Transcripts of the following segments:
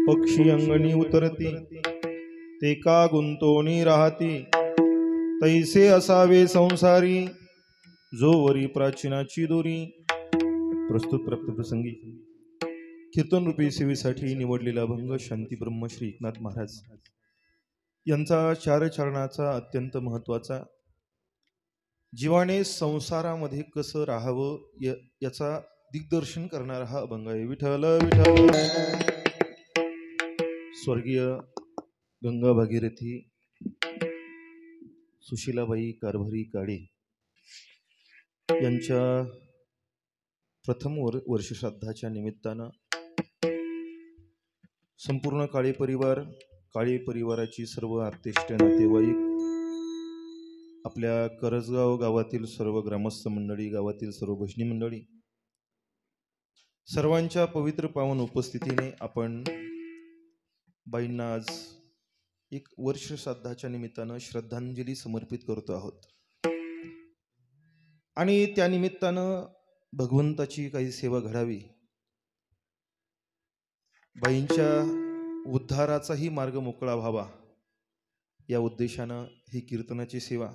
पक्षी अंगणी उतरती ते का गुंतोनी राहती तैसे असावे संसारी जो वरी प्राचीनाची दोरी। प्रस्तुत प्राप्त प्रसंगी कीर्तन रूपी सेवेसाठी निवडलेला अभंग शांती ब्रह्मश्री एकनाथ महाराज यांचा चार चरणाचा अत्यंत महत्वाचा जीवाने संसारामध्ये कसं राहावं याचा दिग्दर्शन करणारा हा अभंग आहे। विठ्ठल विठ्ठल। स्वर्गीय गंगा भागीरथी सुशीलाबाई कारभारी काळे यांच्या प्रथम वर्षश्राद्धाच्या निमित्तानं संपूर्ण काळे परिवाराची सर्व आत्तेष्ट नातेवाईक, आपल्या करजगाव गावातील सर्व ग्रामस्थ मंडळी, गावातील सर्व भजनी मंडळी, सर्वांच्या पवित्र पावन उपस्थितीने आपण बाईंना आज एक वर्ष श्राद्धाच्या निमित्तानं श्रद्धांजली समर्पित करतो आहोत आणि त्या निमित्तानं भगवंताची काही सेवा घडावी, बाईंच्या उद्धाराचाही मार्ग मोकळा व्हावा या उद्देशानं ही कीर्तनाची सेवा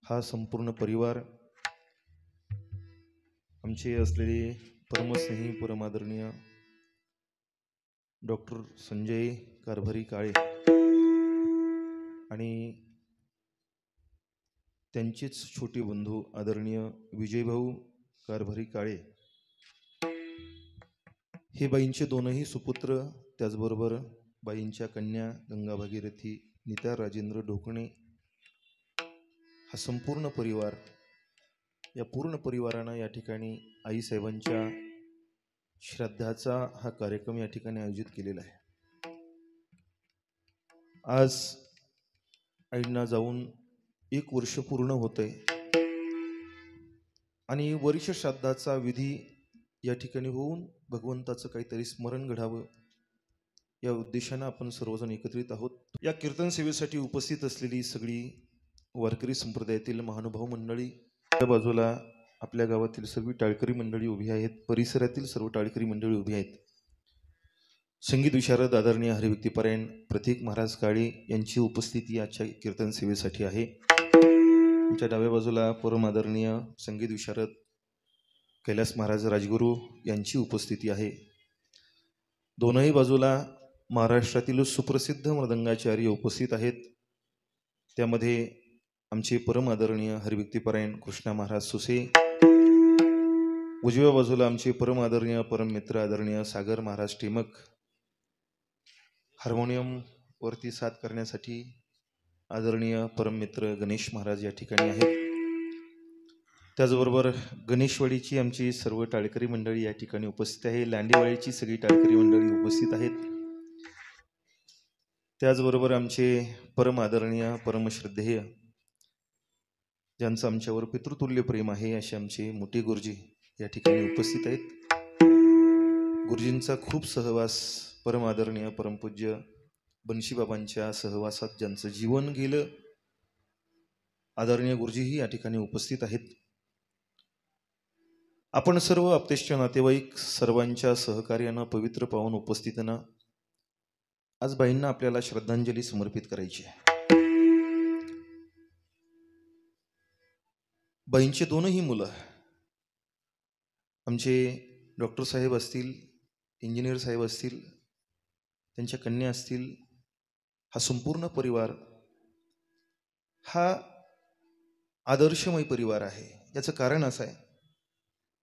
हा संपूर्ण परिवार, आमचे असलेले परमस्नेही परमादरणीय डॉक्टर संजय कारभारी काळे आणि त्यांचेच छोटे बंधू आदरणीय विजयभाऊ कारभारी काळे, हे बाईंचे दोनही सुपुत्र, त्याचबरोबर बाईंच्या कन्या गंगा भागीरथी नीता राजेंद्र ढोकणे, हा संपूर्ण परिवार, या पूर्ण परिवारानं या ठिकाणी आईसाहेबांच्या श्राद्धाचा हा कार्यक्रम या ठिकाणी आयोजित केलेला आहे। आज आईंना जाऊन 1 वर्ष पूर्ण होतंय आणि वर्ष श्राद्धाचा विधी या ठिकाणी होऊन भगवंताचं काहीतरी स्मरण घडावं या उद्देशानं आपण सर्वजण एकत्रित आहोत। या कीर्तन सेवेसाठी उपस्थित असलेली सगळी वारकरी संप्रदायातील महानुभाव मंडळी, त्या बाजूला आपल्या गावातील सर्व टाळकरी मंडळी उभी आहेत, परिसरातील सर्व टाळकरी मंडळी उभी आहेत। संगीत विशारद आदरणीय हरिभक्तीपरायण प्रतीक महाराज काळे यांची उपस्थिती आजच्या कीर्तन सेवेसाठी आहे। आमच्या डाव्या बाजूला परम आदरणीय संगीत विशारद कैलास महाराज राजगुरू यांची उपस्थिती आहे। दोनही बाजूला महाराष्ट्रातील सुप्रसिद्ध मृदंगाचार्य उपस्थित आहेत। त्यामध्ये आमचे परम आदरणीय हरिभक्तीपरायण कृष्णा महाराज सुसे, उजव्या बाजूला आमचे परम आदरणीय परम मित्र आदरणीय सागर महाराज टेमक, हार्मोनियम वरती साथ करण्यासाठी आदरणीय परम मित्र गणेश महाराज या ठिकाणी आहेत। त्याचबरोबर गणेशवाडीची आमची सर्व टाळकरी मंडळी या ठिकाणी उपस्थित आहे। लांडेवाडीची सगळी टाळकरी मंडळी उपस्थित आहेत। त्याचबरोबर आमचे परम आदरणीय परम श्रद्धेय, ज्यांचं आमच्यावर पितृतुल्य प्रेम आहे, असे आमचे मोठे गुरुजी या ठिकाणी उपस्थित आहेत। गुरुजींचा खूप सहवास, परम आदरणीय परमपूज्य बनशीबाबांच्या सहवासात ज्यांचं जीवन गेलं, आदरणीय गुरुजीही या ठिकाणी उपस्थित आहेत। आपण सर्व आप्तेष्ट नातेवाईक सर्वांच्या सहकार्यानं पवित्र पावन उपस्थितीनं आज बाईंना आपल्याला श्रद्धांजली समर्पित करायची आहे। बाईंचे दोनही मुलं, आमचे डॉक्टर साहेब असतील, इंजिनियर साहेब असतील, त्यांच्या कन्या असतील, हा संपूर्ण परिवार हा आदर्शमय परिवार आहे। याचं कारण असं आहे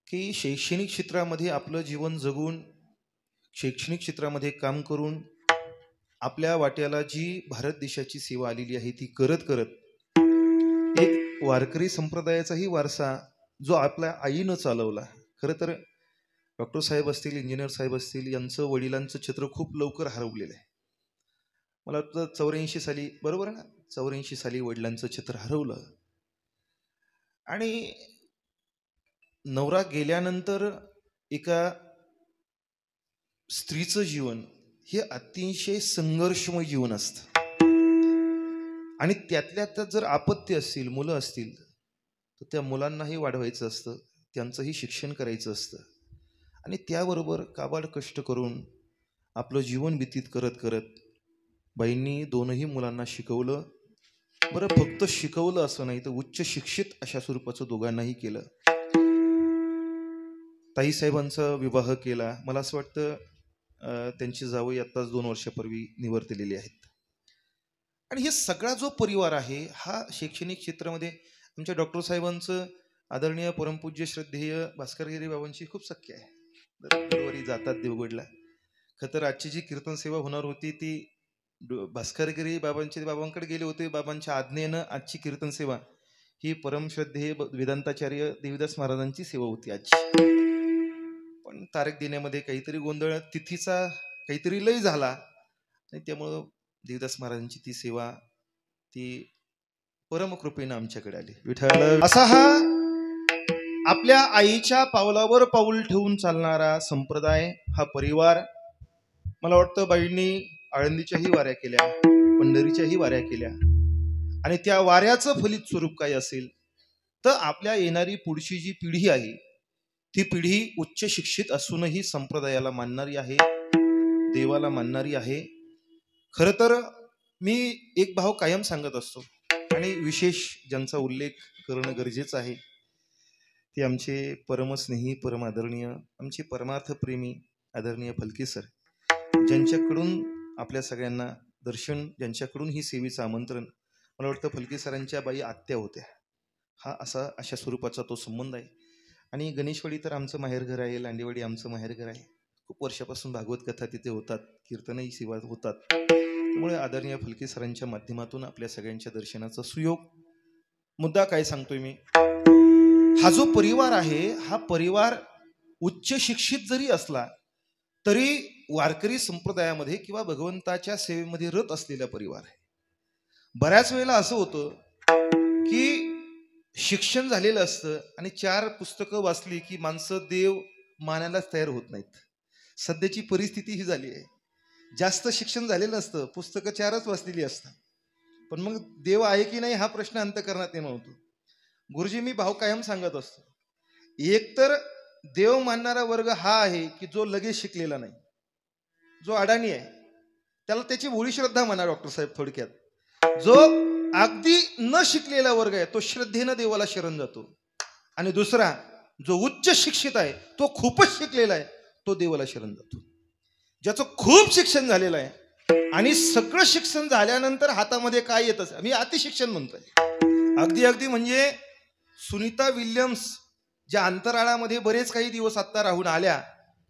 की शैक्षणिक क्षेत्रामध्ये आपलं जीवन जगून, शैक्षणिक क्षेत्रामध्ये काम करून आपल्या वाट्याला जी भारत देशाची सेवा आलेली आहे ती करत करत एक वारकरी संप्रदायाचाही वारसा जो आपल्या आईनं चालवला। खरं तर डॉक्टर साहेब असतील, इंजिनियर साहेब असतील, यांचं वडिलांचं चित्र खूप लवकर हरवलेलं आहे। मला वाटतं 84 साली, बरोबर ना, 84 साली वडिलांचं चित्र हरवलं आणि नवरा गेल्यानंतर एका स्त्रीचं जीवन हे अतिशय संघर्षमय जीवन असतं आणि त्यातल्या त्यात जर आपत्ती असतील, मुलं असतील, तर त्या मुलांनाही वाढवायचं असतं, त्यांचंही शिक्षण करायचं असतं आणि त्याबरोबर काबाड कष्ट करून आपलं जीवन व्यतीत करत करत बाईंनी दोनही मुलांना शिकवलं. बरं, फक्त शिकवलं असं नाही तर उच्च शिक्षित अशा स्वरूपाचं दोघांनाही केलं. ताईसाहेबांचा विवाह केला. मला असं वाटतं त्यांची जावई आत्ताच 2 वर्षापूर्वी निवर्तलेली आहेत. आणि हे सगळा जो परिवार आहे हा शैक्षणिक क्षेत्रामध्ये आमच्या डॉक्टर साहेबांचं आदरणीय परमपूज्य श्रद्धेय भास्करगिरी बाबांची खूप सख्य आहे. दरवर्षी जातात देवगडला. खरं तर आजची जी कीर्तन सेवा होणार होती ती भास्करगिरी बाबांकडे गेले होते. बाबांच्या आज्ञेनं आजची कीर्तन सेवा ही परमश्रद्धेय वेदांताचार्य देवीदास महाराजांची सेवा होती आजची. पण तारीख देण्यामध्ये काहीतरी गोंधळ, तिथीचा काहीतरी लय झाला आणि त्यामुळं देवीदास महाराजांची ती सेवा ती परमकृपेनं आमच्याकडे आली. विठ्ठल असा हा आपल्या आईच्या पावलावर पाऊल ठेवून चालणारा संप्रदाय, हा परिवार. मला वाटतं बाईंनी आळंदीच्याही वाऱ्या केल्या, पंढरीच्याही वाऱ्या केल्या आणि त्या वाऱ्याचं फलित स्वरूप काय असेल तर आपल्या येणारी पुढची जी पिढी आहे ती पिढी उच्च शिक्षित असूनही संप्रदायाला मानणारी आहे, देवाला मानणारी आहे. खरं तर मी एक भाव कायम सांगत असतो आणि विशेष ज्यांचा उल्लेख करणं गरजेचं आहे ते आमचे परमस्नेही, परम आदरणीय, आमचे परमार्थ प्रेमी आदरणीय फलके सर, ज्यांच्याकडून आपल्या सगळ्यांना दर्शन, ज्यांच्याकडून ही सेवेचं आमंत्रण. मला वाटतं फलके सरांच्या बाई आत्या होत्या. हा अशा स्वरूपाचा तो संबंध आहे. आणि गणेशवाडी तर आमचं माहेरघर आहे, लांडेवाडी आमचं माहेरघर आहे. खूप वर्षापासून भागवत कथा तिथे होतात, कीर्तनही सेवा होतात. त्यामुळे आदरणीय फलके सरांच्या माध्यमातून आपल्या सगळ्यांच्या दर्शनाचा सुयोग. मुद्दा काय सांगतोय मी, हा जो परिवार आहे हा परिवार उच्च शिक्षित जरी असला तरी वारकरी संप्रदायामध्ये किंवा भगवंताच्या सेवेमध्ये रत असलेला परिवार आहे. बऱ्याच वेळेला असं होतं की शिक्षण झालेलं असतं आणि 4 पुस्तकं वाचली की माणसं देव मानायलाच तयार होत नाहीत. सध्याची परिस्थिती ही झाली आहे. जास्त शिक्षण झालेलं असतं, पुस्तकं 4च वाचलेली असतात, पण मग देव आहे की नाही हा प्रश्न अंतःकरणात येणार होतो. गुरुजी, मी भाव कायम सांगत असतो, एक तर देव मानणारा वर्ग हा आहे की जो लगेच शिकलेला नाही, जो अडाणी आहे, त्याला त्याची भोळी श्रद्धा म्हणा डॉक्टर साहेब थोडक्यात. जो अगदी न शिकलेला वर्ग आहे तो श्रद्धेनं देवाला शरण जातो. आणि दुसरा जो उच्च शिक्षित आहे तो खूपच शिकलेला आहे तो देवाला शरण जातो. ज्याचं खूप शिक्षण झालेलं आहे आणि सगळं शिक्षण झाल्यानंतर हातामध्ये काय येत असेल, मी अतिशिक्षण म्हणतोय, अगदी म्हणजे सुनीता विल्यम्स ज्या अंतराळामध्ये बरेच काही दिवस आत्ता राहून आल्या,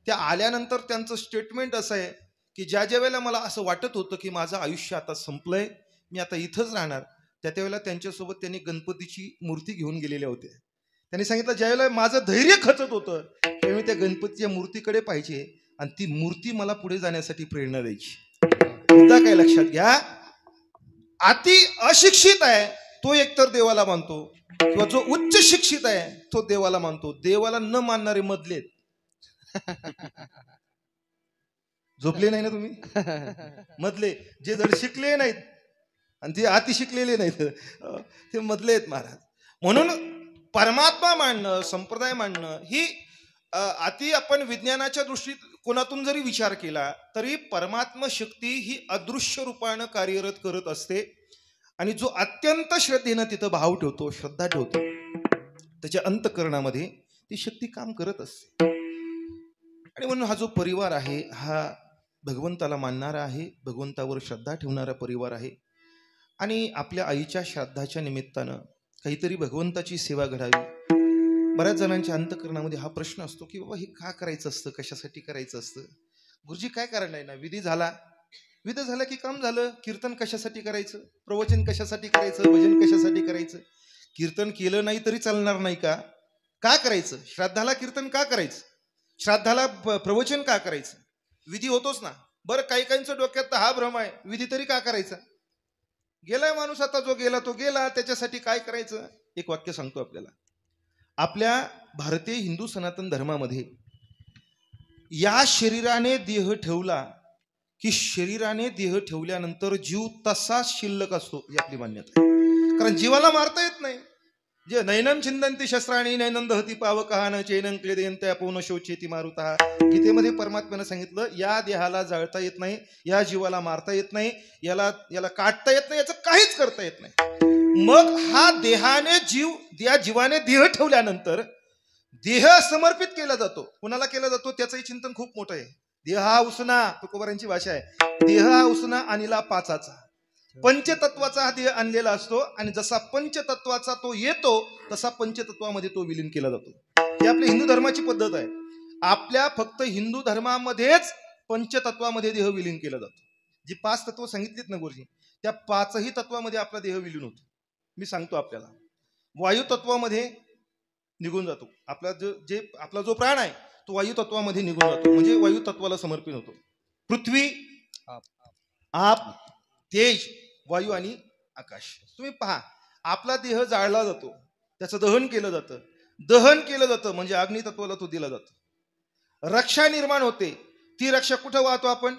त्या आल्यानंतर त्यांचं स्टेटमेंट असं आहे की ज्या वेळेला मला असं वाटत होतं की माझं आयुष्य आता संपलंय, मी आता इथंच राहणार, त्यावेळेला त्यांच्यासोबत त्यांनी गणपतीची मूर्ती घेऊन गेलेल्या होत्या. त्यांनी सांगितलं ज्यावेळेला माझं धैर्य खचत होतं त्यावेळी मी त्या गणपतीच्या मूर्तीकडे पाहिजे आणि ती मूर्ती मला पुढे जाण्यासाठी प्रेरणा द्यायची. मुद्दा काय लक्षात घ्या, अति अशिक्षित आहे तो एकतर देवाला मानतो किंवा जो उच्च शिक्षित आहे तो देवाला मानतो. देवाला न मानणारे मधलेत. झोपले नाही ना तुम्ही? मधले जे धड शिकले नाहीत आणि ते अति शिकलेले नाहीत ते मधले आहेत महाराज. म्हणून परमात्मा मानणं, संप्रदाय मानणं ही अति आपण विज्ञानाच्या दृष्टिकोनातून जरी विचार केला तरी परमात्मा शक्ती ही अदृश्य रूपानं कार्यरत करत असते. आणि जो अत्यंत श्रद्धेनं तिथं भाव ठेवतो, श्रद्धा ठेवतो, त्याच्या अंतःकरणामध्ये ती शक्ती काम करत असते. आणि म्हणून हा जो परिवार आहे हा भगवंताला मानणारा आहे, भगवंतावर श्रद्धा ठेवणारा परिवार आहे. आणि आपल्या आईच्या श्राद्धाच्या निमित्तानं काहीतरी भगवंताची सेवा घडावी. बऱ्याच जणांच्या अंतःकरणामध्ये हा प्रश्न असतो की बाबा हे का करायचं असतं, कशासाठी करायचं असतं. गुरुजी काय कारण आहे ना, विधी झाला, विधी झाला की काम झालं. कीर्तन कशासाठी करायचं, प्रवचन कशासाठी करायचं, भजन कशासाठी करायचं. कीर्तन केलं नाही तरी चालणार नाही का करायचं. श्राद्धाला कीर्तन का करायचं, श्राद्धाला प्रवचन का करायचं, विधी होतोच ना. बरं, काही काहींचं डोक्यात हा भ्रम आहे, विधी तरी का करायचा, गेलाय माणूस, आता जो गेला तो गेला, त्याच्यासाठी काय करायचं. एक वाक्य सांगतो आपल्याला, आपल्या भारतीय हिंदू सनातन धर्मामध्ये या शरीराने देह ठेवला की शरीराने देह ठेवल्यानंतर जीव तसाच शिल्लक असतो ही आपली मान्यता आहे. कारण जीवाला मारता येत नाही. जे नैनम छिंदंती शस्त्राणी नैनम दहती पावकहान चैनं क्लेदयन्ते अपूर्ण शोचेती मारुतः. गीतेमध्ये परमात्म्यानं सांगितलं या देहाला जाळता येत नाही, या जीवाला मारता येत नाही, याला काटता येत नाही, याचं काहीच करता येत नाही. मग हा देहाने या जीवाने देह ठेवल्यानंतर देह समर्पित केला जातो. कुणाला केला जातो त्याचंही चिंतन खूप मोठं आहे. देह हा उसना, तुकोबारांची भाषा आहे, देह हा उसना आणिला पाचाचा. पंचतत्वाचा हा देह आणलेला असतो आणि जसा पंचतत्वाचा तो येतो तसा पंचतत्वामध्ये तो विलीन केला जातो. ही आपल्या हिंदू धर्माची पद्धत आहे. आपल्या फक्त हिंदू धर्मामध्येच पंचतत्वामध्ये देह विलीन केला जातो. जी 5 तत्व सांगितलीत ना गुरुजी, त्या 5ही तत्वामध्ये आपला देह विलीन होतो. मी सांगतो आपल्याला, वायू तत्वामध्ये निघून जातो. आपला जो प्राण आहे तो वायू तत्वामध्ये निघून जातो, म्हणजे वायू तत्वाला समर्पित होतो. पृथ्वी, आप, तेज, वायू आणि आकाश. तुम्ही पहा, आपला देह जाळला जातो, त्याचं दहन केलं जातं. दहन केलं जातं म्हणजे अग्नी तत्वाला तो दिला जातो. रक्षा निर्माण होते, ती रक्षा कुठं वाहतो आपण?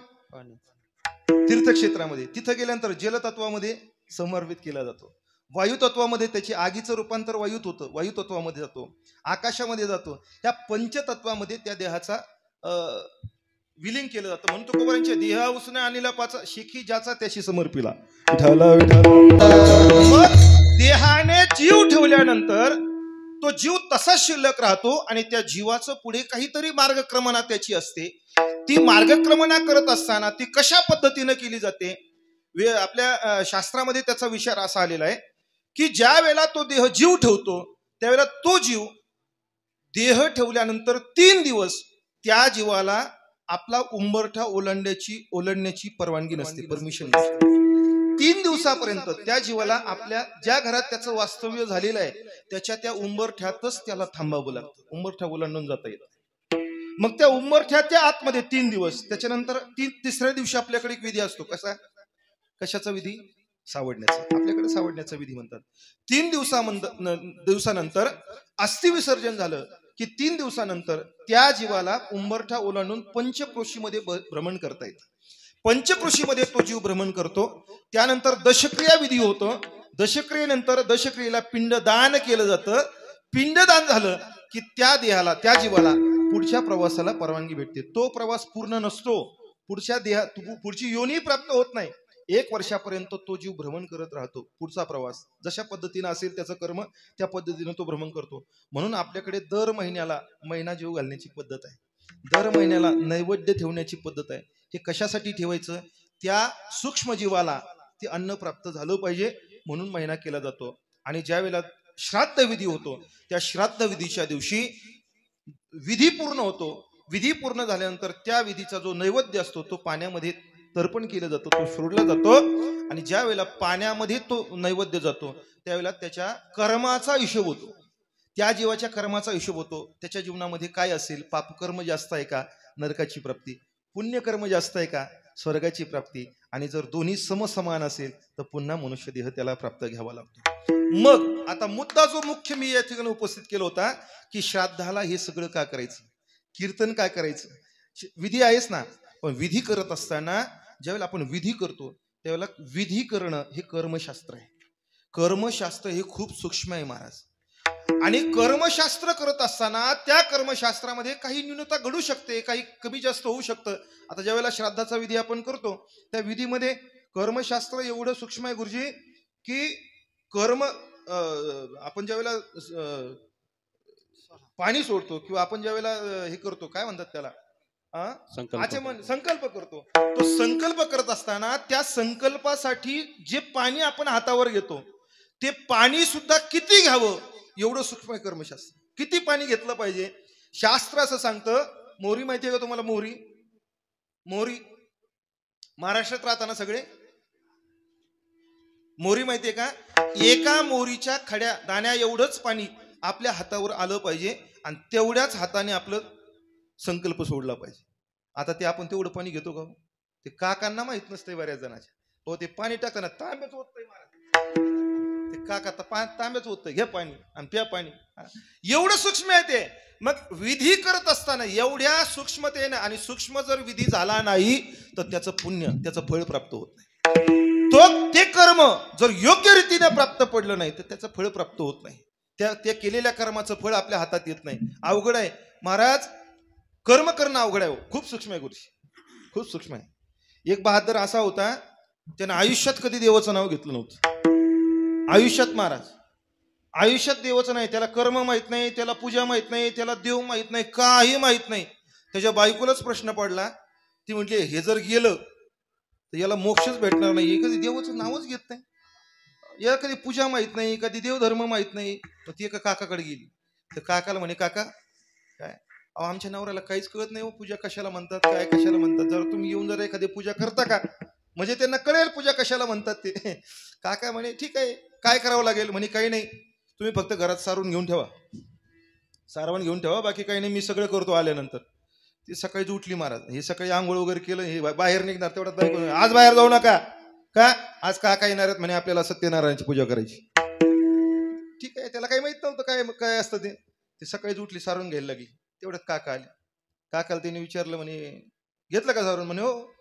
तीर्थक्षेत्रामध्ये. तिथं गेल्यानंतर जलतत्वामध्ये समर्पित केला जातो. वायू तत्वामध्ये त्याची आगीचं रूपांतर वायूत होतं, वायू तत्वामध्ये जातो, आकाशामध्ये जातो. त्या पंचतत्वामध्ये त्या देहाचा विलीन केलं जातं. म्हणून तुकोबारांच्या देहा उसने आणलेला पाचा शेखी ज्याचा त्याशी समर्पिला. मग देहाने जीव ठेवल्यानंतर तो जीव तसाच शिल्लक राहतो आणि त्या जीवाचं पुढे काहीतरी मार्गक्रमणा त्याची असते. ती मार्गक्रमणा करत असताना ती कशा पद्धतीनं केली जाते, आपल्या शास्त्रामध्ये त्याचा विचार असा आलेला आहे की ज्या वेळेला तो देह जीव ठेवतो त्यावेळेला तो जीव देह ठेवल्यानंतर 3 दिवस त्या जीवाला आपला उंबरठा ओलांडण्याची परवानगी नसते, परमिशन नसते. 3 दिवसापर्यंत त्या जीवाला आपल्या ज्या घरात त्याचं वास्तव्य झालेलं आहे त्याच्या त्या उंबरठ्यातच त्याला थांबावं लागतं. उंबरठा ओलांडून जाता येत. मग त्या उंबरठ्याच्या आतमध्ये 3 दिवस, त्याच्यानंतर 3ऱ्या दिवशी आपल्याकडे एक विधी असतो. कशाचा विधी? सावडण्याचा. आपल्याकडे सावडण्याचा विधी म्हणतात. 3 दिवसानंतर अस्थि विसर्जन झालं की 3 दिवसानंतर त्या जीवाला उंबरठा ओलांडून पंचक्रोशीमध्ये भ्रमण करता येतं. पंचक्रोशीमध्ये तो जीव भ्रमण करतो. त्यानंतर दशक्रिया विधी होतो. दशक्रियेनंतर दशक्रियेला पिंडदान केलं जातं. पिंडदान झालं की त्या देहाला, त्या जीवाला पुढच्या प्रवासाला परवानगी भेटते. तो प्रवास पूर्ण नसतो, पुढची योनी प्राप्त होत नाही. 1 वर्षापर्यंत तो जीव भ्रमण करत राहतो. पुढचा प्रवास जशा पद्धतीनं असेल त्याचं कर्म त्या पद्धतीनं तो भ्रमण करतो. म्हणून आपल्याकडे दर महिन्याला महिना जीव घालण्याची पद्धत आहे. दर महिन्याला नैवेद्य ठेवण्याची पद्धत आहे. हे कशासाठी ठेवायचं? त्या सूक्ष्म जीवाला ते अन्न प्राप्त झालं पाहिजे म्हणून महिना केला जातो. आणि ज्या वेळेला श्राद्ध विधी होतो त्या श्राद्ध विधीच्या दिवशी विधी पूर्ण होतो. विधी पूर्ण झाल्यानंतर त्या विधीचा जो नैवेद्य असतो तो पाण्यामध्ये तर्पण केलं जातं, तो सोडला जातो. आणि ज्या वेळेला पाण्यामध्ये तो नैवेद्य जातो त्यावेळेला त्याच्या कर्माचा हिशोब होतो. त्या जीवाच्या कर्माचा हिशोब होतो. त्याच्या जीवनामध्ये काय असेल, पापकर्म जास्त आहे का, नरकाची प्राप्ती, पुण्यकर्म जास्त आहे का, स्वर्गाची प्राप्ती. आणि जर दोन्ही समसमान असेल तर पुन्हा मनुष्य देह त्याला प्राप्त घ्यावा लागतो. मग आता मुद्दा जो मुख्य मी या ठिकाणी उपस्थित केला होता की श्राद्धाला हे सगळं का करायचं, कीर्तन काय करायचं, विधी आहेच ना. पण विधी करत असताना ज्यावेळेला आपण विधी करतो त्यावेळेला विधी करणं हे कर्मशास्त्र आहे. कर्मशास्त्र हे खूप सूक्ष्म आहे महाराज. आणि कर्मशास्त्र करत असताना त्या कर्मशास्त्रामध्ये काही न्यूनता घडू शकते, काही कमी जास्त होऊ शकतं. आता ज्यावेळेला श्राद्धाचा विधी आपण करतो त्या विधीमध्ये कर्मशास्त्र एवढं सूक्ष्म आहे गुरुजी की कर्म आपण ज्यावेळेला पाणी सोडतो किंवा आपण ज्यावेळेला हे करतो काय म्हणतात त्याला संकल्प करतो, तो संकल्प करत असताना त्या संकल्पासाठी जे पाणी आपण हातावर घेतो ते पाणी सुद्धा किती घ्यावं एवढं सूक्ष्म आहे कर्मशास्त्र. किती पाणी घेतलं पाहिजे शास्त्र असं सांगतं. मोहरी माहिती आहे का तुम्हाला? मोहरी महाराष्ट्रात राहताना सगळे मोहरी माहितीये का? एका मोहरीच्या खड्या दाण्या एवढंच पाणी आपल्या हातावर आलं पाहिजे आणि तेवढ्याच हाताने आपलं संकल्प सोडला पाहिजे. आता ते आपण तेवढं पाणी घेतो का? ते काकांना माहित नसतंय बऱ्याच जणांच्या. हो, ते पाणी टाकताना तांब्याच होतंय महाराज. ते काका तांब्याच होतंय, घे पाणी आणि प्या पाणी. एवढं सूक्ष्म आहे ते. मग विधी करत असताना एवढ्या सूक्ष्मतेने, आणि सूक्ष्म जर विधी झाला नाही तर त्याचं पुण्य, त्याचं फळ प्राप्त होत नाही. ते कर्म जर योग्य रीतीने प्राप्त पडलं नाही तर त्याचं फळ प्राप्त होत नाही. त्या केलेल्या कर्माचं फळ आपल्या हातात येत नाही. अवघड आहे महाराज. कर्म करणं अवघड आहे, खूप सूक्ष्म आहे गुरुजी, खूप सूक्ष्म आहे. एक बहादर असा होता, त्यानं आयुष्यात कधी देवाचं नाव घेतलं नव्हतं. आयुष्यात महाराज, आयुष्यात देवाचं नाही. त्याला कर्म माहित नाही, त्याला पूजा माहित नाही, त्याला देव माहित नाही, काही माहित नाही. त्याच्या बायकोलाच प्रश्न पडला. ती म्हटली हे जर गेलं तर याला मोक्षच भेटणार नाही. कधी देवाचं नावच घेत नाही, याला कधी पूजा माहित नाही, कधी देवधर्म माहित नाही. तर ती एका काकाकडे गेली. तर काकाला म्हणे काका काय अहो आमच्या नवऱ्याला काहीच कळत नाही हो, पूजा कशाला म्हणतात, काय कशाला म्हणतात. जर तुम्ही येऊन जरा एखादी पूजा करता का, म्हणजे त्यांना कळेल पूजा कशाला म्हणतात ते. काका म्हणे ठीक आहे, काय करावं लागेल. म्हणे काही नाही, तुम्ही फक्त घरात सारून घेऊन ठेवा, सारवण घेऊन ठेवा, बाकी काही नाही, मी सगळं करतो आल्यानंतर. ती सकाळीच उठली महाराज. हे सकाळी आंघोळ वगैरे केलं, हे बाहेर निघणार तेवढ्यात बायको आज बाहेर जाऊ नका का, आज काका येणार आहेत म्हणे आपल्याला सत्यनारायणची पूजा करायची. ठीक आहे, त्याला काही माहित नव्हतं काय काय असतं ते. ती सकाळीच उठली, सारून घ्यायला लागली. तेवढ्यात काका आले. काकाला तिने विचारलं म्हणे घेतलं का सारून. म्हणे हो.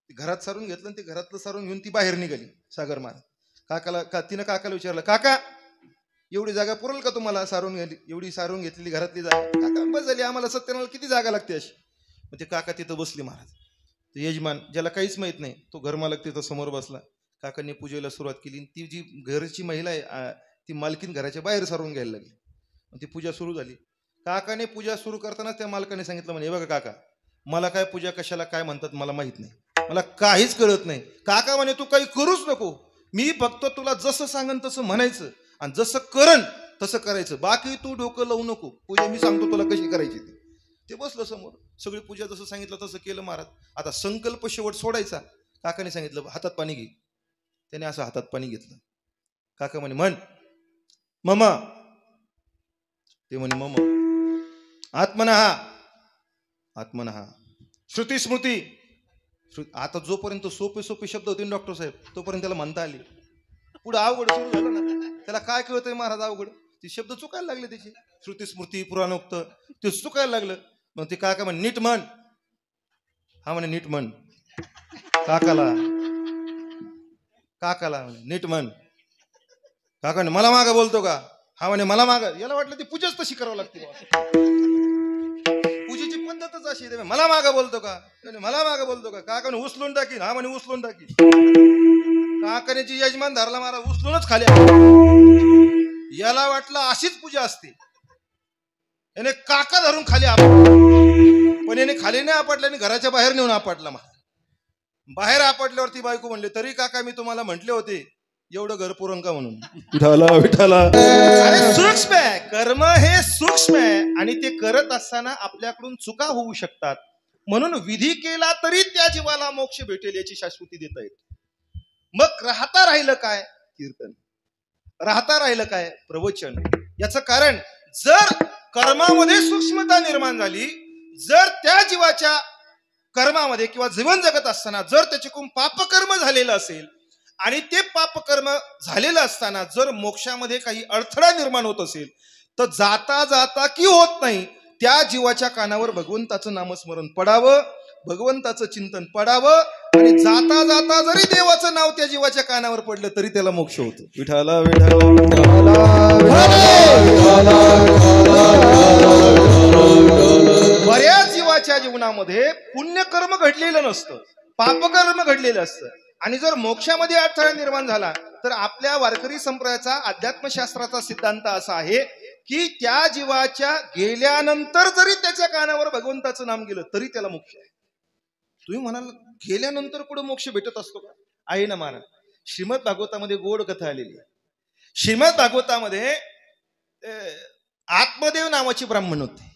घरात सारून घेतलं आणि ते घरातलं सारून घेऊन ती बाहेर निघाली सागर महाराज. तिनं काकाला विचारलं काका एवढी जागा पुरेल का तुम्हाला सारून घ्यायली, एवढी सारून घेतलेली घरातली जागा. काका बस झाली, आम्हाला सत्यनारायण किती जागा लागते अशी. मग ते काका तिथं बसले महाराज. ते यजमान ज्याला काहीच माहित नाही तो घरमालक तिथं समोर बसला. काकांनी पूजेला सुरुवात केली. ती जी घरची महिला आहे ती मालकीन घराच्या बाहेर सारून घ्यायला लागली. ती पूजा सुरू झाली. काकाने पूजा सुरू करताना त्या मालकाने सांगितलं म्हणे बघा काका मला काय पूजा कशाला काय म्हणतात मला माहित नाही, मला काहीच कळत नाही. काका म्हणे तू काही करूच नको, मी फक्त तुला जसं सांगन तसं म्हणायचं आणि जसं करण तसं करायचं, बाकी तू डोकं लावू नको, पूजा मी सांगतो तुला कशी करायची ती. ते बसलं समोर, सगळी पूजा जसं सांगितलं तसं केलं महाराज. आता संकल्प शेवट सोडायचा. काकाने सांगितलं हातात पाणी घे. त्याने असं हातात पाणी घेतलं. काका म्हणे म्हण ममा. ते म्हणे मम आत्मनहा आत्मनहा श्रुती स्मृती. आता जोपर्यंत सोपे सोपे शब्द होते डॉक्टर साहेब तोपर्यंत त्याला म्हणता आले. पुढे अवघड सुरू झालं ना, त्याला काय कळतंय महाराज अवघड. ते शब्द चुकायला लागले त्याचे, श्रुती स्मृती पुराणोक्त ते चुकायला लागलं. मग ते काका म्हणे नीट म्हण. हा म्हणे नीट म्हण. काकाला म्हणे नीट म्हण. काका म्हणे मला मागं बोलतो का. हा म्हणे मला मागं. याला वाटलं ती पूजाच तशी करावं लागते, पूजेची पद्धतच अशी आहे. मला मागं बोलतो का, मला मागं बोलतो का. काका म्हणे उचलून टाकीन. हा म्हणे उचलून टाकीन. काकाने जी यजमान धरला मारा उचलूनच खाली. याला वाटलं अशीच पूजा असते. याने काका धरून खाली आपटला, पण याने खाली नाही आपटला, घराच्या बाहेर नेऊन आपटला. बाहेर आपटल्यावरती बायको म्हणले तरी काका मी तुम्हाला म्हटले होते एवढं घर पुरण का म्हणून. विठाला अरे सूक्ष्म आहे कर्म, हे सूक्ष्म आहे आणि ते करत असताना आपल्याकडून चुका होऊ शकतात. म्हणून विधी केला तरी त्या जीवाला मोक्ष भेटेल याची शाश्वती देता येते. मग राहता राहिलं काय कीर्तन, राहता राहिलं काय प्रवचन. याचं कारण जर कर्मामध्ये सूक्ष्मता निर्माण झाली, जर त्या जीवाच्या कर्मामध्ये किंवा जीवन जगत असताना जर त्याच्याकडून पापकर्म झालेलं असेल आणि ते पापकर्म झालेलं असताना जर मोक्षामध्ये काही अडथळा निर्माण होत असेल तर जाता जाता की होत नाही त्या जीवाच्या कानावर भगवंताचं नामस्मरण पडावं, भगवंताचं चिंतन पडावं आणि जाता जाता जरी देवाचं नाव त्या जीवाच्या कानावर पडलं तरी त्याला मोक्ष होतो. विठाला बऱ्याच जीवाच्या जीवनामध्ये पुण्यकर्म घडलेलं नसतं, पापकर्म घडलेलं असतं आणि जर मोक्षामध्ये अडथळा निर्माण झाला तर आपल्या वारकरी संप्रदायाचा अध्यात्मशास्त्राचा सिद्धांत असा आहे की त्या जीवाच्या गेल्यानंतर जरी त्याच्या कानावर भगवंताचं नाम गेलं तरी त्याला मोक्ष आहे. तुम्ही म्हणाल गेल्यानंतर कुठं मोक्ष भेटत असतो का. आहे ना महाराज. श्रीमद भागवतामध्ये गोड कथा आलेली आहे. श्रीमद भागवतामध्ये आत्मदेव नावाचे ब्राह्मण होते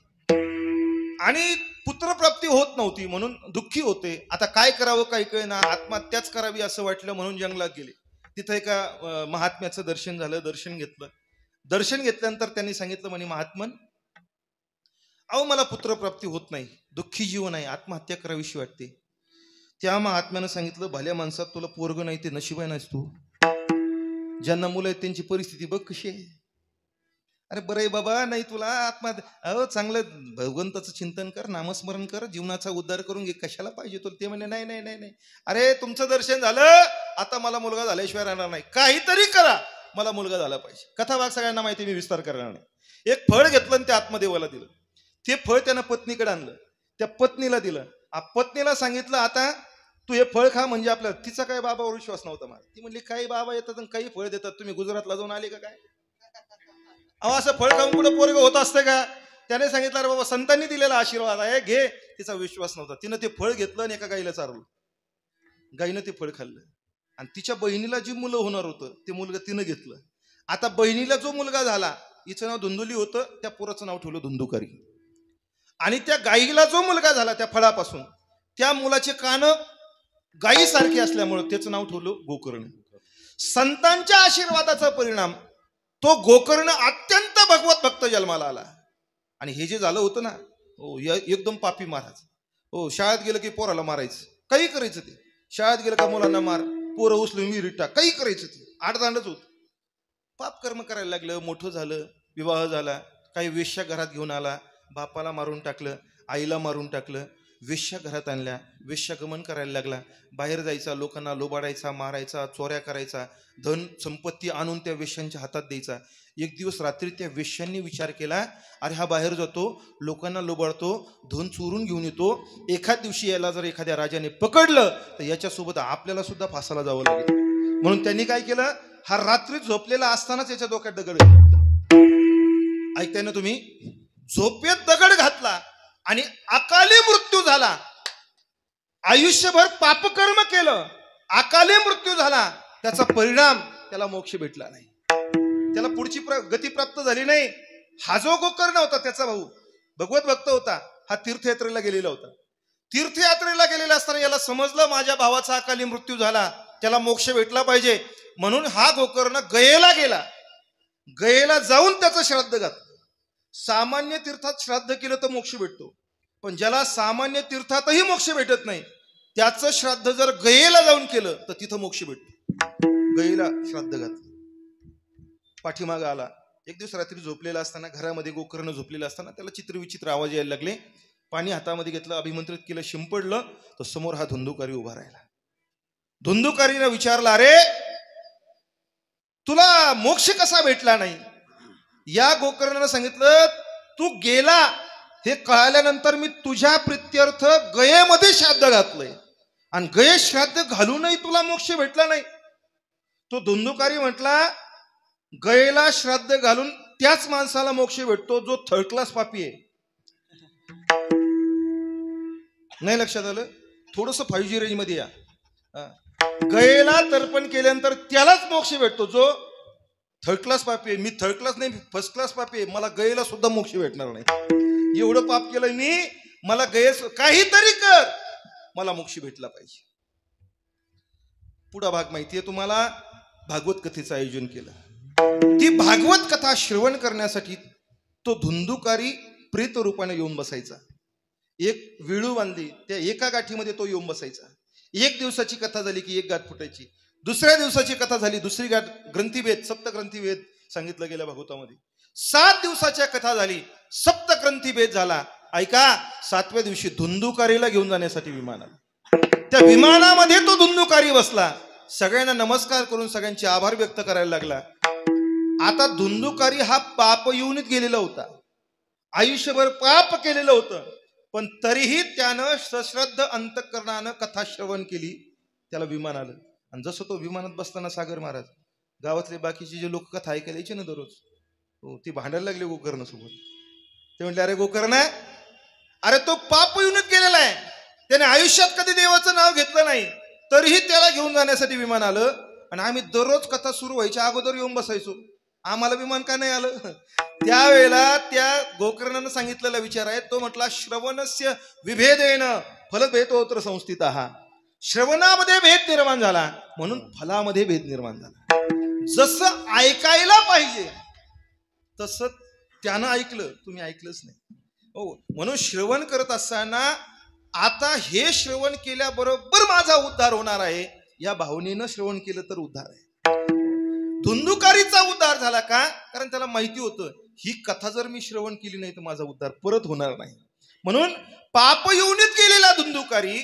आणि पुत्रप्राप्ती होत नव्हती म्हणून दुःखी होते. आता काय करावं काही कळेना, आत्महत्याच करावी असं वाटलं म्हणून जंगलात गेले. तिथं एका महात्म्याचं दर्शन झालं. दर्शन घेतलं. दर्शन घेतल्यानंतर त्यांनी सांगितलं म्हणे महात्मन अहो मला पुत्रप्राप्ती होत नाही, दुःखी जीवन आहे, आत्महत्या करावीशी वाटते. त्या महात्म्यानं सांगितलं भल्या माणसात तुला पोरग नाही ते नशिबाय नाहीस तू. ज्यांना मुलं आहेत त्यांची परिस्थिती बघ कशी आहे. अरे बरं आहे बाबा नाही तुला आत्महत्या, अहो चांगलं भगवंताचं चिंतन कर, नामस्मरण कर, जीवनाचा उद्धार करून घे, कशाला पाहिजे तुला. ते म्हणे नाही नाही नाही नाही, अरे तुमचं दर्शन झालं आता मला मुलगा झाल्याशिवाय राहणार नाही, काहीतरी करा मला मुलगा झाला पाहिजे. कथा भाग सगळ्यांना माहिती, मी विस्तार करणार नाही. एक फळ घेतलं आणि त्या आत्मदेवाला दिलं. ते फळ त्यानं पत्नीकडे आणलं, त्या पत्नीला दिलं. पत्नीला सांगितलं आता तू हे फळ खा. म्हणजे आपल्याला तिचा काही बाबावर विश्वास नव्हता मला. ती म्हणली काही बाबा येतात आणि काही फळ देतात, तुम्ही गुजरातला जाऊन आले का काय? अहो असं फळ खाऊन कुठं पोरग होत असतं का? त्याने सांगितलं अरे बाबा संतांनी दिलेला आशीर्वाद आहे, घे. तिचा विश्वास नव्हता. तिनं ते फळ घेतलं आणि एका गाईला चारवलं. गाईनं ते फळ खाल्लं आणि तिच्या बहिणीला जी मुलं होणार होतं ते मुलगा तिनं घेतलं. आता बहिणीला जो मुलगा झाला, हिचं नाव धुंदुली होतं, त्या पोराचं नाव ठेवलं धुंदुकारी. आणि त्या गाईला जो मुलगा झाला त्या फळापासून, त्या मुलाचे कान गायीसारखे असल्यामुळे त्याचं नाव ठेवलं गोकर्ण. संतांच्या आशीर्वादाचा परिणाम तो गोकर्ण अत्यंत भगवत भक्त जन्माला आला. आणि हे जे झालं होतं ना, हो एकदम पापी महाराज. हो शाळेत गेलं की पोराला मारायचं, काही करायचं. ते शाळेत गेलं का मुलांना मार, पोरं उचलून विहिरीत टाक, काही करायचं. ते आडदांडच होत. पाप कर्म करायला लागलं, मोठं झालं, विवाह झाला, काही वेश्या घरात घेऊन आला, बापाला मारून टाकलं, आईला मारून टाकलं, वेश्या घरात आणल्या, वेश्यागमन करायला लागला. बाहेर जायचा, लोकांना लोबाडायचा, मारायचा, चोऱ्या करायचा, धन संपत्ती आणून त्या वेश्यांच्या हातात द्यायचा. एक दिवस रात्री त्या वेश्यांनी विचार केला, अरे हा बाहेर जातो, लोकांना लोबाडतो, धन चोरून घेऊन येतो, एखाद दिवशी याला जर एखाद्या राजाने पकडलं तर याच्यासोबत आपल्याला सुद्धा फासाला जावं लागेल. म्हणून त्यांनी काय केलं, हा रात्री झोपलेला असतानाच याच्या डोक्यात दगड, ऐकताय ना तुम्ही, झोपेत दगड घातला आणि अकाली मृत्यू झाला. आयुष्यभर पापकर्म केलं, अकाली मृत्यू झाला. त्याचा परिणाम त्याला मोक्ष भेटला नाही, त्याला पुढची गती प्राप्त झाली नाही. हा जो गोकर्ण होता त्याचा भाऊ भगवत भक्त होता, हा तीर्थयात्रेला गेलेला होता. तीर्थयात्रेला गेलेला असताना याला समजलं माझ्या भावाचा अकाली मृत्यू झाला, त्याला मोक्ष भेटला पाहिजे. म्हणून हा गोकर्ण गयेला गेला. गयेला जाऊन त्याचं श्राद्ध घातलं. सामान्य तीर्थात श्राद्ध केलं तर मोक्ष भेटतो, पण ज्याला सामान्य तीर्थातही मोक्ष भेटत नाही त्याचं श्राद्ध जर गयेला जाऊन केलं तर तिथं मोक्ष भेटतो. गयेला श्राद्ध घातलं. पाठीमागं आला. एक दिवस रात्री झोपलेला असताना, घरामध्ये गोकर्ण झोपलेला असताना त्याला चित्रविचित्र आवाज यायला लागले. पाणी हातामध्ये घेतलं, अभिमंत्रित केलं, शिंपडलं, तर समोर हा धुंदुकारी उभा राहिला. धुंदुकारीनं विचारलं, अरे तुला मोक्ष कसा भेटला नाही? या गोकर्णानं सांगितलं, तू गेला हे कळाल्यानंतर मी तुझ्या प्रित्यर्थ गयेमध्ये श्राद्ध घातलंय आणि गये श्राद्ध घालूनही तुला मोक्ष भेटला नाही. तो धुंदुकारी म्हटला, गयेला श्राद्ध घालून त्याच माणसाला मोक्ष भेटतो जो थर्ड क्लास पापी आहे. नाही लक्षात आलं? थोडस 5G रेंज मध्ये या. गयेला तर्पण केल्यानंतर त्यालाच मोक्ष भेटतो जो थर्ड क्लास पापी आहे. मी थर्ड क्लास नाही, फर्स्ट क्लास पापी आहे, मला गयेला सुद्धा मोक्ष भेटणार नाही. एवढं पाप केलंय मी, मला गये काहीतरी कर, मला मोक्ष भेटला पाहिजे. पुढा भाग माहितीये तुम्हाला. भागवत कथेचं आयोजन केलं. ती भागवत कथा श्रवण करण्यासाठी तो धुंदुकारी प्रेत रूपाने येऊन बसायचा. एक विळू बांधली, त्या एका गाठीमध्ये तो येऊन बसायचा. एक दिवसाची कथा झाली की एक गाठ फुटायची. दुसऱ्या दिवसाची कथा झाली, दुसरी गाठ, ग्रंथीभेद, सप्तग्रंथीभेद सांगितलं गेलं भागवतामध्ये. 7 दिवसाच्या कथा झाली, सप्तग्रंथीभेद झाला. ऐका, 7व्या दिवशी धुंदुकारीला घेऊन जाण्यासाठी विमान आलं. त्या विमानामध्ये तो धुंदुकारी बसला. सगळ्यांना नमस्कार करून सगळ्यांचे आभार व्यक्त करायला लागला. आता धुंदुकारी हा पाप योनीत गेलेला होता, आयुष्यभर पाप केलेलं होतं, पण तरीही त्यानं सश्रद्ध अंतःकरणानं कथा श्रवण केली. त्याला विमान आलं. आणि जसं तो विमानात बसताना सागर महाराज, गावातले बाकीचे जे लोक कथा ऐकायला यायचे ना दररोज, हो ती भांडायला लागले गोकर्ण सोबत. ते म्हटले, अरे गोकर्ण, अरे तो पाप योनीत गेलेला आहे, त्याने आयुष्यात कधी देवाचं नाव घेतलं नाही, तरीही त्याला घेऊन जाण्यासाठी विमान आलं. आणि आम्ही दररोज कथा सुरू व्हायच्या अगोदर येऊन बसायचो, आम्हाला विमान का नाही आलं? त्यावेळेला त्या गोकर्णानं सांगितलेला विचार आहे. तो म्हटला, श्रवणस्य विभेदेन फलभेदोत्र संस्थितः. श्रवणामध्ये भेद निर्माण झाला म्हणून फलामध्ये भेद निर्माण झाला. जसं ऐकायला पाहिजे तसं त्यानं ऐकलं, तुम्ही ऐकलंच नाही. हो, म्हणून श्रवण करत असताना आता हे श्रवण केल्याबरोबर माझा उद्धार होणार आहे या भावनेनं श्रवण केलं तर उद्धार आहे. धुंदुकारीचा उद्धार झाला का? कारण त्याला माहिती होतं ही कथा जर मी श्रवण केली नाही तर माझा उद्धार परत होणार नाही. म्हणून पाप योनीत गेलेला धुंदुकारी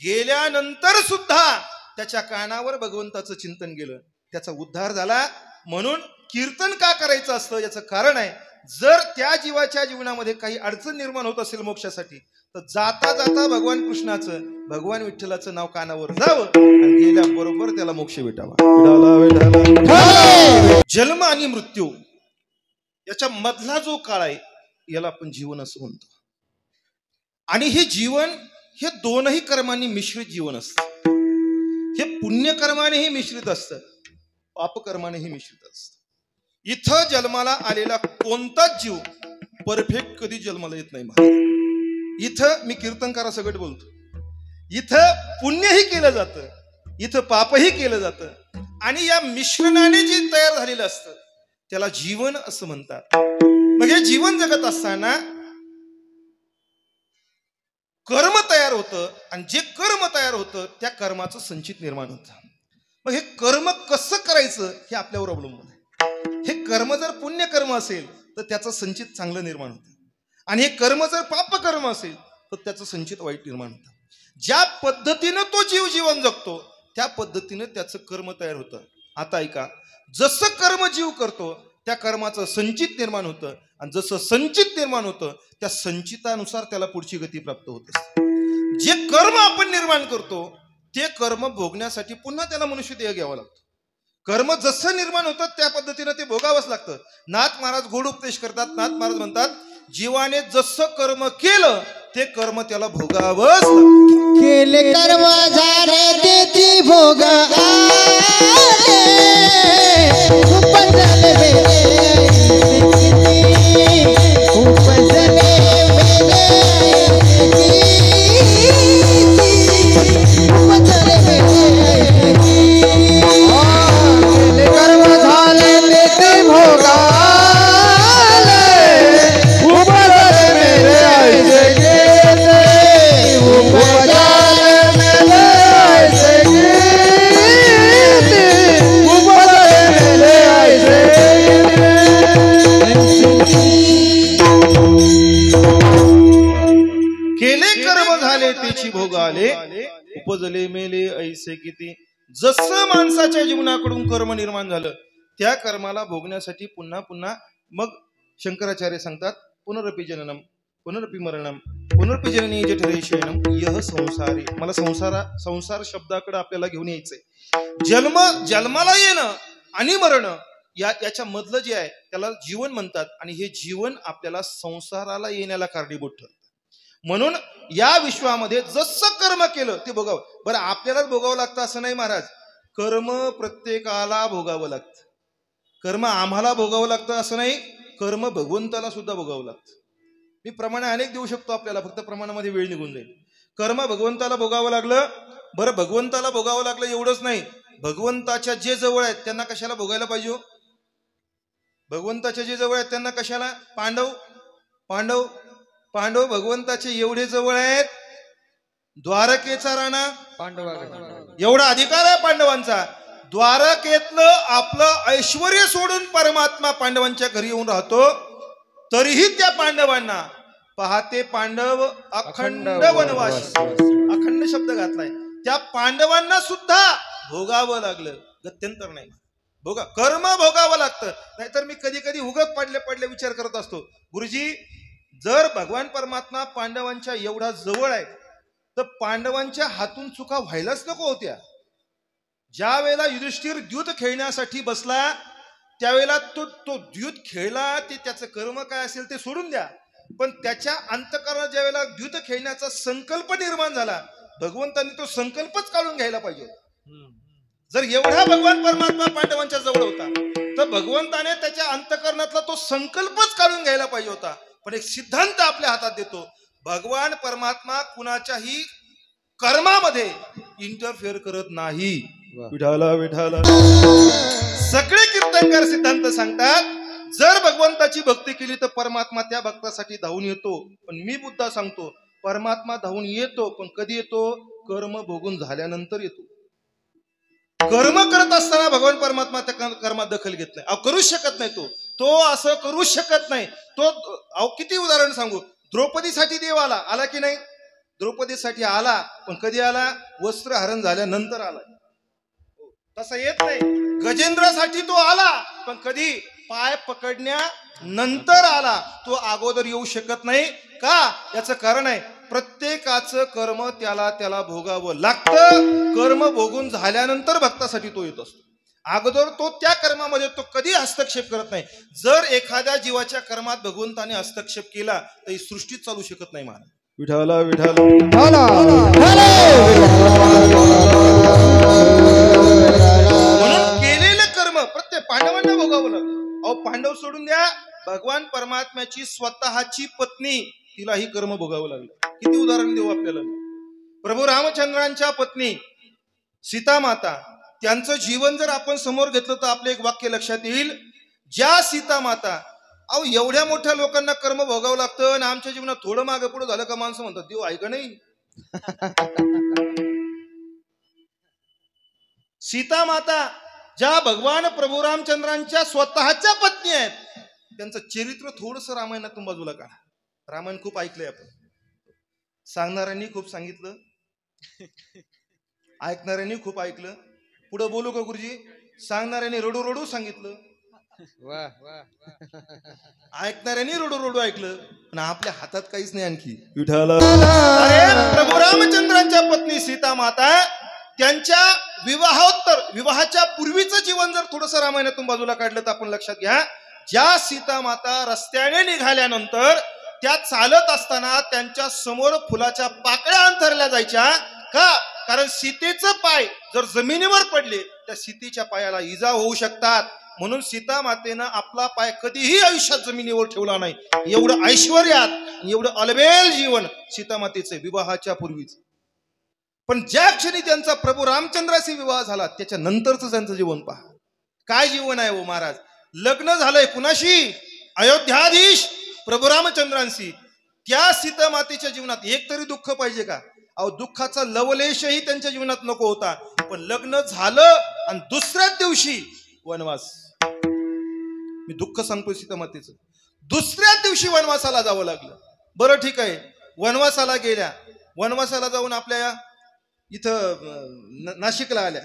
गेल्यानंतर सुद्धा त्याच्या कानावर भगवंताचं चिंतन गेलं, त्याचा उद्धार झाला. म्हणून कीर्तन का करायचं असतं याचं कारण आहे, जर त्या जीवाच्या जीवनामध्ये काही अडचण निर्माण होत असेल मोक्षासाठी, तर जाता जाता भगवान कृष्णाचं, भगवान विठ्ठलाचं नाव कानावर जावं आणि गेल्याबरोबर त्याला मोक्ष भेटावा. जन्म आणि मृत्यू याच्या मधला जो काळ आहे याला आपण जीवन असं म्हणतो. आणि हे जीवन हे दोनही कर्मांनी मिश्रित जीवन असतं. हे पुण्यकर्मानेही मिश्रित असतं, पापकर्मानेही मिश्रित असतं. इथं जन्माला आलेला कोणताच जीव परफेक्ट कधी जन्माला येत नाही महाराज. इथं मी कीर्तनकारा सगळं बोलतो, इथं पुण्यही केलं जातं, इथं पापही केलं जातं, आणि या मिश्रणाने जे तयार झालेलं असतं त्याला जीवन असं म्हणतात. मग हे जीवन जगत असताना कर्म तयार होतं, आणि जे कर्म तयार होतं त्या कर्माचं संचित निर्माण होतं. मग हे कर्म कसं करायचं हे आपल्यावर अवलंबून आहे. हे कर्म जर पुण्य कर्म असेल तर त्याचं संचित चांगलं निर्माण होतं, आणि हे कर्म जर पाप कर्म असेल तर त्याचं संचित वाईट निर्माण होतं. ज्या पद्धतीनं तो जीव जीवन जगतो त्या पद्धतीनं त्याचं कर्म तयार होतं. आता ऐका, जसं कर्म जीव करतो त्या कर्माचं संचित निर्माण होतं, आणि जसं संचित निर्माण होतं त्या संचितानुसार त्याला पुढची गती प्राप्त होत असते. जे कर्म आपण निर्माण करतो ते कर्म भोगण्यासाठी पुन्हा त्याला मनुष्य देह घ्यावा लागतो. कर्म जसं निर्माण होतं त्या पद्धतीनं ते भोगावंच लागतं. नाथ महाराज गोड उपदेश करतात. नाथ महाराज म्हणतात, जीवाने जसं कर्म केलं ते कर्म त्याला भोगावंच लागतं. केले कर्म झाले त्याची भोग उपजले मेले ऐसे किती. जसं माणसाच्या जीवनाकडून कर्म निर्माण झालं त्या कर्माला भोगण्यासाठी पुन्हा पुन्हा मग शंकराचार्य सांगतात, पुनरपि जननम पुनरपि मरणम पुनरपि जननी जे ठरे शयनम यह संसारी. मला संसार शब्दाकडे आपल्याला घेऊन यायचंय. जन्माला येणं आणि मरण याच्या मधलं जे आहे त्याला जीवन म्हणतात, आणि हे जीवन आपल्याला संसाराला येण्याला कारणीभूत ठरतं. म्हणून या विश्वामध्ये जसं कर्म केलं ते भोगावं. बरं, आपल्यालाच भोगावं लागतं असं नाही महाराज. कर्म प्रत्येकाला भोगावं लागतं. कर्म आम्हाला भोगावं लागतं असं नाही, कर्म भगवंताला सुद्धा भोगावं लागतं. मी प्रमाण अनेक देऊ शकतो आपल्याला, फक्त प्रमाणामध्ये वेळ निघून जाईल. कर्म भगवंताला भोगावं लागलं. बरं, भगवंताला भोगावं लागलं एवढंच नाही, भगवंताच्या जे जवळ आहेत त्यांना कशाला भोगायला पाहिजे? भगवंताच्या जे जवळ आहेत त्यांना कशाला? पांडव भगवंताचे एवढे जवळ आहेत. द्वारकेचा राणा एवढा अधिकार आहे पांडवांचा. द्वारकेतलं आपलं ऐश्वर्य सोडून परमात्मा पांडवांच्या घरी येऊन राहतो, तरीही त्या पांडवांना पहाते पांडव अखंड वनवास. अखंड शब्द घातलाय. त्या पांडवांना सुद्धा भोगावं लागलं, गत्यंतर नाही. कर्म भोगावं लागतं. नाहीतर मी कधी कधी उगत पडले विचार करत असतो, गुरुजी जर भगवान परमात्मा पांडवांच्या एवढा जवळ आहे तर पांडवांच्या हातून चुका व्हायलाच नको होत्या. ज्या वेळेला युधिष्ठिर द्यूत खेळण्यासाठी बसला त्यावेळेला तो द्यूत खेळला, ते त्याचं कर्म काय असेल ते सोडून द्या, पण त्याच्या अंतःकरणात ज्या वेळेला द्यूत खेळण्याचा संकल्प निर्माण झाला, भगवंतांनी तो संकल्पच काढून घ्यायला पाहिजे. जर एवढा भगवान परमात्मा पांडवांच्या जवळ होता तर भगवंताने त्याच्या अंतःकरणातला तो संकल्पच काढून घ्यायला पाहिजे होता. पण एक सिद्धांत आपल्या हातात देतो, भगवान परमात्मा कुणाच्याही कर्मामध्ये इंटरफेअर करत नाही. विठाला विठाला. सगळे कीर्तनकार सिद्धांत सांगतात, जर भगवंताची भक्ती केली तर परमात्मा त्या भक्तासाठी धावून येतो. पण मी बुद्धा सांगतो, परमात्मा धावून येतो पण कधी येतो? कर्म भोगून झाल्यानंतर येतो. कर्म करत असताना भगवान परमात्मा त्या कर्मात दखल घेत नाही. करूच शकत नाही. तो असं करूच शकत नाही. किती उदाहरण सांगू. द्रौपदीसाठी देव आला की नाही? द्रौपदीसाठी आला, पण कधी आला? वस्त्र हरण झाल्यानंतर आला. तसा येत नाही. गजेंद्रासाठी तो आला, पण कधी पाय पकडण्यानंतर आला. तो अगोदर येऊ शकत नाही. का? याचं कारण आहे, प्रत्येकाचं कर्म त्याला त्याला भोगावं लागतं. कर्म भोगून झाल्यानंतर भक्तासाठी तो येत असतो. अगोदर तो त्या कर्मामध्ये तो कधी हस्तक्षेप करत नाही. जर एखाद्या जीवाच्या कर्मात भगवंताने हस्तक्षेप केला तर ही सृष्टीत चालू शकत नाही. महाराज विठाला विठाला म्हणून केलेलं कर्म प्रत्येक पांडवांना भोगावं लागलं. अहो, पांडव सोडून द्या, भगवान परमात्म्याची स्वतःची पत्नी, तिला ही कर्म भोगावं लागलं. किती उदाहरण देऊ आपल्याला. प्रभू रामचंद्रांच्या पत्नी सीता माता, त्यांचं जीवन जर आपण समोर घेतलं तर आपलं एक वाक्य लक्षात येईल. ज्या सीता माता, अहो एवढ्या मोठ्या लोकांना कर्म भोगावं लागतं आणि आमच्या जीवनात थोडं मागे पुढे झालं का माणसं म्हणतात देव ऐका नाही. सीता माता ज्या भगवान प्रभू रामचंद्रांच्या स्वतःच्या पत्नी आहेत, त्यांचं चरित्र थोडस रामायणातून बाजूला काढा. रामायण खूप ऐकलंय आपण, सांगणाऱ्यांनी खूप सांगितलं, ऐकणाऱ्यांनी खूप ऐकलं. पुढे बोलू का गुरुजी? सांगणाऱ्यांनी रडू रडू सांगितलं, ऐकणाऱ्यांनी रडू रडू ऐकलं, पण आपल्या हातात काहीच नाही आणखी. विठाला अरे प्रभू रामचंद्रांच्या पत्नी सीता माता, त्यांच्या विवाहोत्तर विवाहाच्या पूर्वीचं जीवन जर थोडस रामायणातून बाजूला काढलं तर आपण लक्षात घ्या. ज्या सीता माता रस्त्याने निघाल्यानंतर त्या चालत असताना त्यांच्या समोर फुलाच्या पाकळ्या अंथरल्या जायच्या. का? कारण सीतेचं पाय जर जमिनीवर पडले त्या सीतेच्या पायाला इजा होऊ शकतात. म्हणून सीता मातेनं आपला पाय कधीही आयुष्यात जमिनीवर ठेवला नाही. एवढं ऐश्वर्यात एवढं अलबेल जीवन सीता मातेचे विवाहाच्या पूर्वीच. पण ज्या क्षणी त्यांचा प्रभू रामचंद्राशी विवाह झाला त्याच्या नंतरच त्यांचं जीवन पहा. काय जीवन आहे हो महाराज. लग्न झालंय कुणाशी? अयोध्याधीश प्रभू रामचंद्रांशी. त्या सीता मातेच्या जीवनात एक तरी दुःख पाहिजे का? अहो, दुःखाचा लवलेशही त्यांच्या जीवनात नको होता. पण लग्न झालं आणि दुसऱ्याच दिवशी वनवास. मी दुःख सांगतोय सीता मातेचं. दुसऱ्याच दिवशी वनवासाला जावं लागलं. बरं ठीक आहे, वनवासाला गेल्या. वनवासाला जाऊन आपल्या इथं नाशिकला आल्या,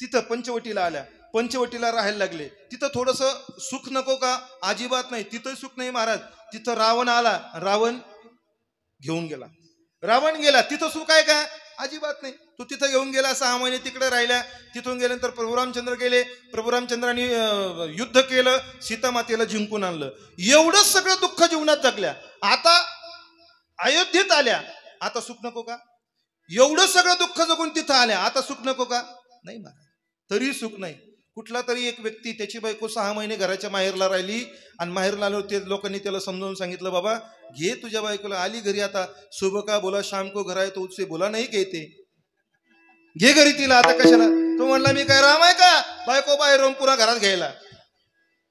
तिथं पंचवटीला आल्या. पंचवटीला राहायला लागले. तिथं थोडस सुख नको का? अजिबात नाही. तिथं सुख नाही महाराज. तिथं रावण आला, रावण घेऊन गेला. रावण गेला, तिथं सुख आहे का? अजिबात नाही. तो तिथं घेऊन गेला. 6 महिने तिकडे राहिल्या. तिथून गेल्यानंतर प्रभू रामचंद्र गेले. प्रभू रामचंद्रांनी युद्ध केलं, सीता मातेला जिंकून आणलं. एवढं सगळं दुःख जीवनात जगल्या. आता अयोध्येत आल्या, आता सुख नको का? एवढं सगळं दुःख जगून तिथं आल्या, आता सुख नको का? नाही महाराज, तरी सुख नाही. कुठला तरी एक व्यक्ती, त्याची बायको 6 महिने घराच्या माहेरला राहिली आणि माहेरला आलो ते लोकांनी त्याला समजावून सांगितलं, बाबा घे तुझ्या बायकोला, आली घरी आता सुबह का बोला शाम को घर आहे तो उससे बोला नाही कहते, घे घरी तिला. आता कशाला? तो म्हणला मी काय राम आहे का बायको बाहेर राहून पुन्हा घरात घ्यायला.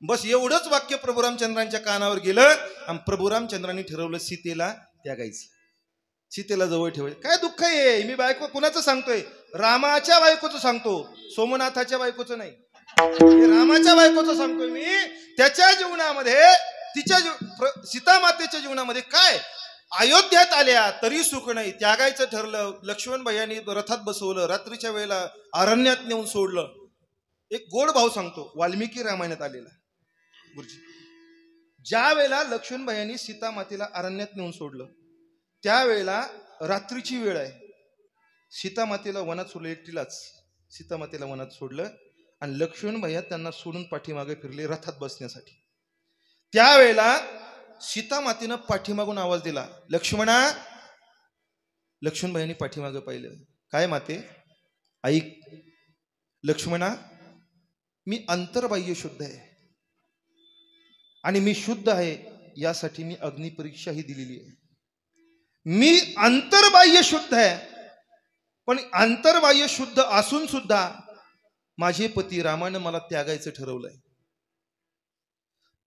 बस एवढंच वाक्य प्रभू रामचंद्रांच्या कानावर गेलं आणि प्रभू रामचंद्रांनी ठरवलं सीतेला त्यागायचं, सीतेला जवळ ठेवायचं. काय दुःख आहे? मी बायको कुणाचं सांगतोय? रामाच्या बायकोचं सांगतो, सोमनाथाच्या बायकोचं नाही. रामाच्या बायकोचं सांगतोय मी. त्याच्या जीवनामध्ये, तिच्या सीता मातेच्या जीवनामध्ये काय? अयोध्यात आल्या तरी सुख नाही, त्यागायचं ठरलं. लक्ष्मण भैयानी रथात बसवलं, रात्रीच्या वेळेला अरण्यात नेऊन सोडलं. एक गोड भाव सांगतो, वाल्मिकी रामायणात आलेला गुरुजी. ज्या वेळेला लक्ष्मण भैयानी सीता मातेला अरण्यात नेऊन सोडलं त्यावेळेला रात्रीची वेळ आहे. सीता मातेला वनात सोडलं, एकटीलाच सीता मातेला वनात सोडलं आणि लक्ष्मण भैया त्यांना सोडून पाठीमागे फिरले रथात बसण्यासाठी. त्यावेळेला सीता मातेनं पाठीमागून आवाज दिला, लक्ष्मणा. लक्ष्मण भैयानी पाठीमागे पाहिलं. काय माते? ऐक लक्ष्मणा, मी अंतर्बाह्य शुद्ध आहे आणि मी शुद्ध आहे यासाठी मी अग्निपरीक्षा ही दिलेली आहे. मी अंतर्बाह्य शुद्ध आहे, पण अंतर्बाह्य शुद्ध असून सुद्धा माझे पती रामानं मला त्यागायचं ठरवलंय.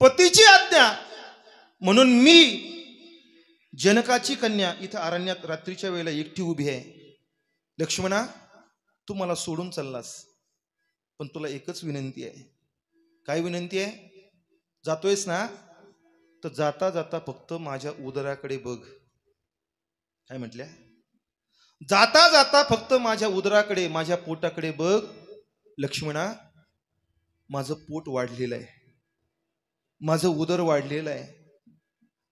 पतीची आज्ञा म्हणून मी जनकाची कन्या इथं अरण्यात रात्रीच्या वेळेला एकटी उभी आहे. लक्ष्मणा, तू मला सोडून चाललास, पण तुला एकच विनंती आहे. काय विनंती आहे? जातोयस ना, तर जाता जाता फक्त माझ्या उदराकडे बघ. काय म्हटल्या? जाता जाता फक्त माझ्या उदराकडे, माझ्या पोटाकडे बघ. लक्ष्मणा, माझं पोट वाढलेलं आहे, माझं उदर वाढलेलं आहे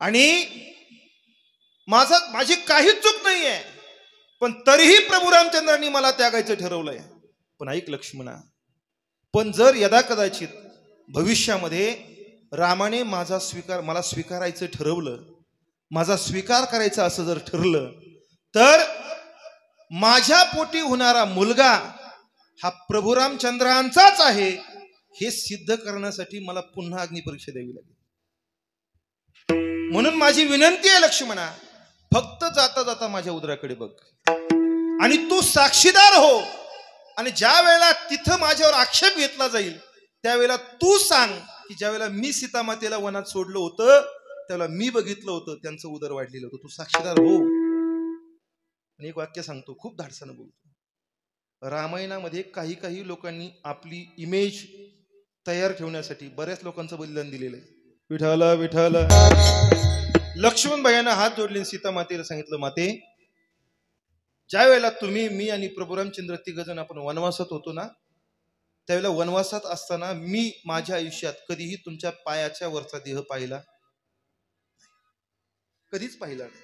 आणि माझी काहीच चूक नाही आहे, पण तरीही प्रभू रामचंद्रांनी मला त्यागायचं ठरवलंय. पण ऐक लक्ष्मणा, पण जर यदा कदाचित भविष्यामध्ये रामाने मला स्वीकारायचं ठरवलं, माझा स्वीकार करायचा असं जर ठरलं, तर माझ्या पोटी होणारा मुलगा हा प्रभू रामचंद्रांचाच आहे हे सिद्ध करण्यासाठी मला पुन्हा अग्निपरीक्षा द्यावी लागेल. म्हणून माझी विनंती आहे लक्ष्मणा, फक्त जाता जाता माझ्या उदराकडे बघ आणि तू साक्षीदार हो. आणि ज्या वेळेला तिथं माझ्यावर आक्षेप घेतला जाईल त्यावेळेला तू सांग की ज्या वेळेला मी सीतामातेला वनात सोडलं होतं त्यावेळेला मी बघितलं होतं त्यांचं उदर वाढलेलं होतं. तू साक्षीदार हो. आणि एक वाक्य सांगतो, खूप धाडसानं बोलतो. रामायणामध्ये काही लोकांनी आपली इमेज तयार ठेवण्यासाठी बऱ्याच लोकांचं बलिदान दिलेलं आहे. विठाला विठाला. लक्ष्मण भाईंना हात जोडले, सीतामातेला सांगितलं, माते, ज्या वेळेला तुम्ही, मी आणि प्रभू रामचंद्र तिघजण आपण वनवासात होतो ना, त्यावेळेला वनवासात असताना मी माझ्या आयुष्यात कधीही तुमच्या पायाच्या वरचा देह पाहिला, कधीच पाहिला नाही.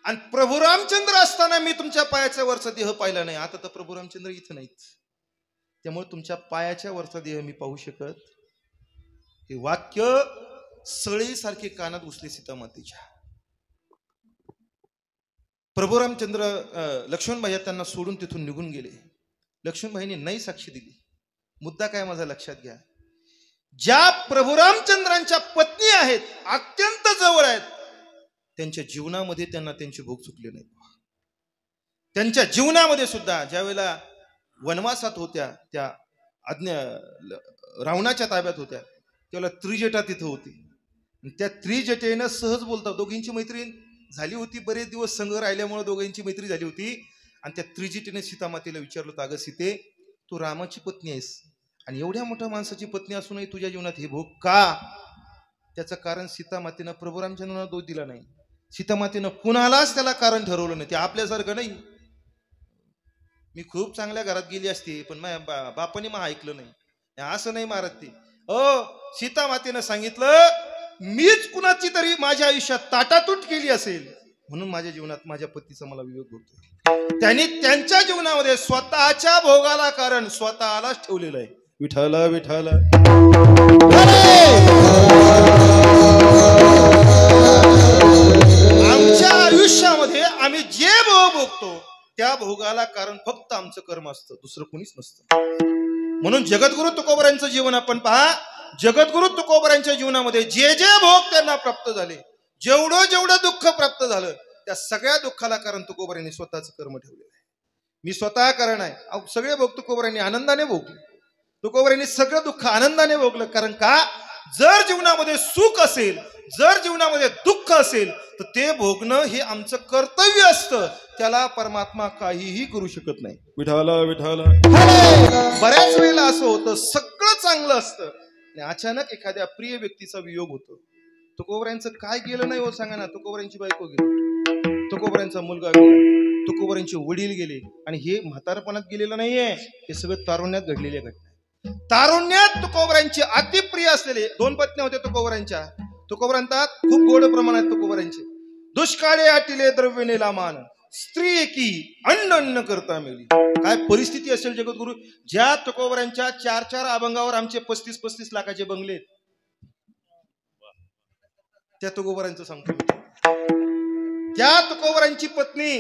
आणि प्रभू रामचंद्र असताना मी तुमच्या पायाच्या वरचा देह पाहिला नाही. आता तर प्रभू रामचंद्र इथं नाहीत, त्यामुळे तुमच्या पायाच्या वरचा देह मी पाहू शकत. हे वाक्य सळीसारखे कानात घुसले सीतामातेच्या. प्रभू रामचंद्र लक्ष्मणभाई त्यांना सोडून तिथून निघून गेले. लक्ष्मणभाईंनी नाही साक्षी दिली. मुद्दा काय माझा लक्षात घ्या, ज्या प्रभू रामचंद्रांच्या पत्नी आहेत, अत्यंत जवळ आहेत, त्यांच्या जीवनामध्ये त्यांना त्यांचे भोग चुकले नाहीत. त्यांच्या जीवनामध्ये सुद्धा ज्या वेळेला वनवासात होत्या, त्या रावणाच्या ताब्यात होत्या, त्यावेळेला त्रिजटा तिथं होती. त्या त्रिजटेनं सहज बोलतात, दोघींची मैत्री झाली होती, बरेच दिवस संग राहिल्यामुळे दोघांची मैत्री झाली होती. आणि त्या त्रिजटेने सीतामातेला विचारलं होतं, अगं सीते, तू रामाची पत्नी आहेस आणि एवढ्या मोठ्या माणसाची पत्नी असूनही तुझ्या जीवनात हे भोग का? त्याचं कारण सीतामातेनं प्रभू रामचंद्रांना दोष दिला नाही. सीतामातेनं कुणालाच त्याला कारण ठरवलं नाही. ते आपल्यासारखं नाही. मी खूप चांगल्या घरात गेली असती पण माझ्या बापाने मग ऐकलं नाही, असं नाही मारत ती. सीतामातेनं सांगितलं, मीच कुणाची तरी माझ्या आयुष्यात ताटातूट केली असेल म्हणून माझ्या जीवनात माझ्या पतीचा मला वियोग होतो. त्यांनी त्यांच्या जीवनामध्ये स्वतःच्या भोगाला कारण स्वतःलाच ठेवलेलं आहे. विठाला विठाला. आमच्या आयुष्यामध्ये आम्ही जे भोग भोगतो त्या भोगाला कारण फक्त आमचं कर्म असतं, दुसरं कोणीच नसतं. म्हणून जगद्गुरु तुकोबरांचं जीवन आपण पहा. जगद्गुरु तुकोबरांच्या जीवनामध्ये जे जे भोग त्यांना प्राप्त झाले, जेवढं दुःख प्राप्त झालं, त्या सगळ्या दुःखाला कारण तुकोबरांनी स्वतःचं कर्म ठेवलेलं आहे. मी स्वतः कारण आहे. सगळे भोग तुकोबरांनी आनंदाने भोगले. तुकोबरांनी सगळं दुःख आनंदाने भोगलं. कारण का? जर जीवनामध्ये सुख असेल, जर जीवनामध्ये दुःख असेल, तर ते भोगणं हे आमचं कर्तव्य असतं. त्याला परमात्मा काहीही करू शकत नाही. विठाला विठाला. बऱ्याच वेळेला असं होतं, सगळं चांगलं असतं आणि अचानक एखाद्या प्रिय व्यक्तीचा वियोग होतो. तुकोबरांचं काय गेलं नाही हो सांगा ना. तुकोबरांची बायको गेली, तुकोबरांचा मुलगा गेला, तुकोबरांचे वडील गेले. आणि हे म्हातारपणात गेलेलं नाहीये, हे सगळं तारुण्यात घडलेल्या घटना. तारुण्यात तुकोबरांचे अतिप्रिय असलेले 2 पत्नी होत्या तुकोबरांच्या. तुकोबरांतात खूप गोड प्रमाणात तुकोबरांचे. दुष्काळे आटिले द्रव्य नेला मान, स्त्री एकी अन्न करता मेली. काय परिस्थिती असेल जगद्गुरु. ज्या तुकोबरांच्या 4 अभंगावर आमचे 35 लाखाचे बंगले, त्या तुकोबरांचं सांगतो. त्या तुकोबरांची पत्नी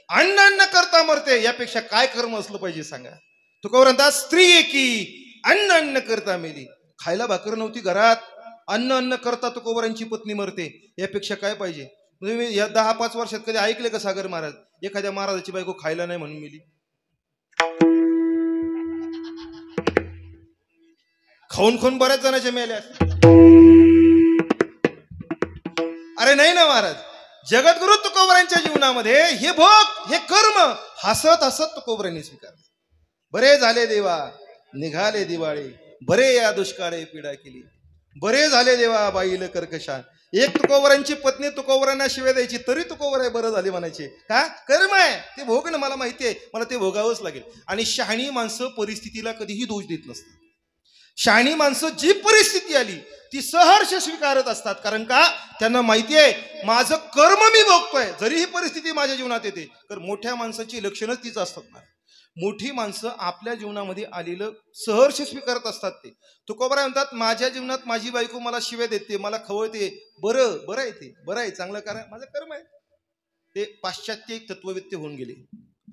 अन्न करता मरते, यापेक्षा काय कर्म असलं पाहिजे सांगा. तुकोबरांतात स्त्री एकी अन्न करता मेली. खायला भाकर नव्हती घरात, अन्न करता तुकोबरांची पत्नी मरते, यापेक्षा काय पाहिजे. तुम्ही या 10-5 वर्षात कधी ऐकले का सागर महाराज एखाद्या महाराजाची बायको खायला नाही म्हणून मेली? खाऊन बऱ्याच जणांच्या मेल्या. अरे नाही ना महाराज. जगद्गुरु तुकोबरांच्या जीवनामध्ये हे भोग, हे कर्म हसत हसत तुकोबरांनी स्वीकारले. बरे झाले देवा निघाले दिवाळे, बरे या दुष्काळे पीडा केली, बरे झाले देवा बाईल कर्कशा. एक तुकोबरांची पत्नी तुकोबरांना शिवाय द्यायची तरी तुकोबर बरं झाले म्हणायचे. का कर्म आहे ते भोगणं, मला माहिती आहे, मला ते भोगावंच लागेल. आणि शहाणी माणसं परिस्थितीला कधीही दोष देत नसतात. शहाणी माणसं जी परिस्थिती आली ती सहर्ष स्वीकारत असतात. कारण का त्यांना माहिती आहे माझं कर्म मी भोगतोय, जरी ही परिस्थिती माझ्या जीवनात येते. तर मोठ्या माणसाची लक्षणच तीच असतात ना. मोठी माणसं आपल्या जीवनामध्ये आलेलं सहर्ष स्वीकारत असतात. ते तुकोबरा म्हणतात माझ्या जीवनात माझी बायको मला शिव्या देते, मला खवळते, बरं बरं आहे, ते बरं आहे, चांगलं कारण माझं कर्म आहे. ते पाश्चात्य एक तत्ववेत्ते होऊन गेले.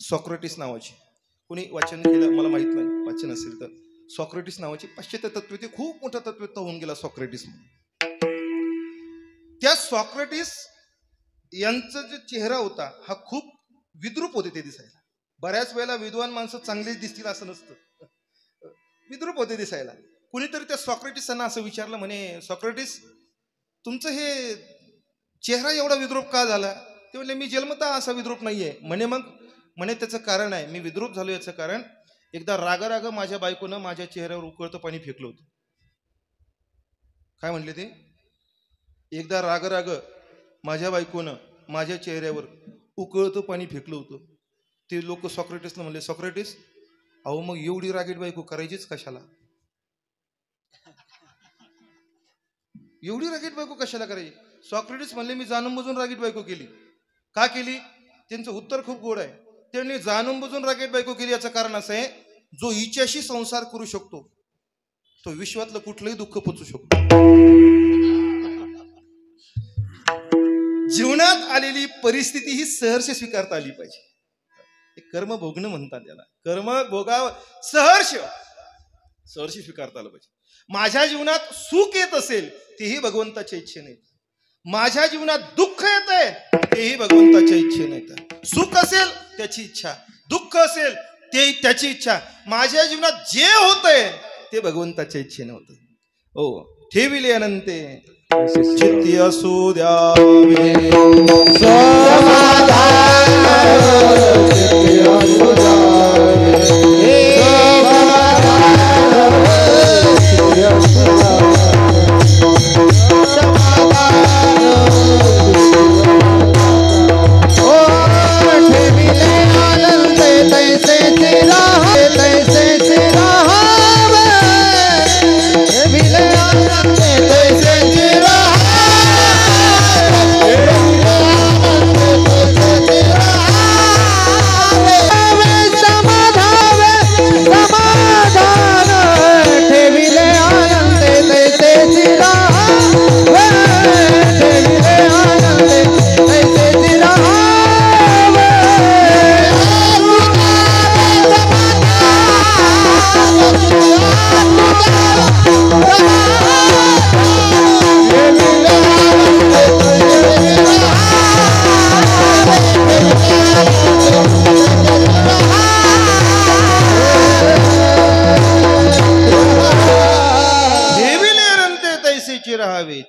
सॉक्रेटिस नावाचे, कोणी वाचन केलं मला माहित नाही, वाचन असेल तर. सॉक्रेटिस नावाचे पाश्चात्य तत्ववेत्ते, खूप मोठा तत्ववेत्ता होऊन गेला सॉक्रेटिस म्हणून. त्या सॉक्रेटिस यांचा जो चेहरा होता हा खूप विद्रूप होते ते दिसायला. बऱ्याच वेळेला विद्वान माणसं चांगलेच दिसतील असं नसतं, विद्रूप होते दिसायला. कुणीतरी त्या सॉक्रेटिसांना असं विचारलं, म्हणे सॉक्रेटिस तुमचं हे चेहरा एवढा विद्रूप का झाला? ते म्हणले मी जन्मतः असा विद्रूप नाहीये. म्हणे त्याचं कारण आहे, मी विद्रूप झालो याचं कारण एकदा राग माझ्या बायकोनं माझ्या चेहऱ्यावर उकळतं पाणी फेकलं होतं. काय म्हणले ते? एकदा राग माझ्या बायकोनं माझ्या चेहऱ्यावर उकळतं पाणी फेकलं होतं. ते लोक सॉक्रेटिसला म्हणले सॉक्रेटिस अहो मग एवढी रागीट बायको करायचीच कशाला? एवढी रागीट बायको कशाला करायची? सॉक्रेटिस म्हणले मी जाणून बुजून रागीट बायको केली. का केली? त्यांचं उत्तर खूप गोड आहे. त्यांनी जाणून बुजून रागीट बायको केली याचं कारण असं आहे, जो हिच्याशी संसार करू शकतो तो विश्वातलं कुठलंही दुःख पोचू शकतो. जीवनात आलेली परिस्थिती ही सहर्ष स्वीकारता आली पाहिजे. कर्म भोगणं म्हणतात त्याला. कर्म भोगाव सहर्ष स्वीकारता आलं पाहिजे. माझ्या जीवनात सुख येत असेल तेही भगवंताच्या इच्छेने, माझ्या जीवनात दुःख येत आहे तेही भगवंताच्या इच्छेने येतं. सुख असेल त्याची इच्छा, दुःख असेल ते त्याची इच्छा. माझ्या जीवनात जे होतंय ते भगवंताच्या इच्छेने होतं. हो ठेविले अनंते चित्ती असू द्यावे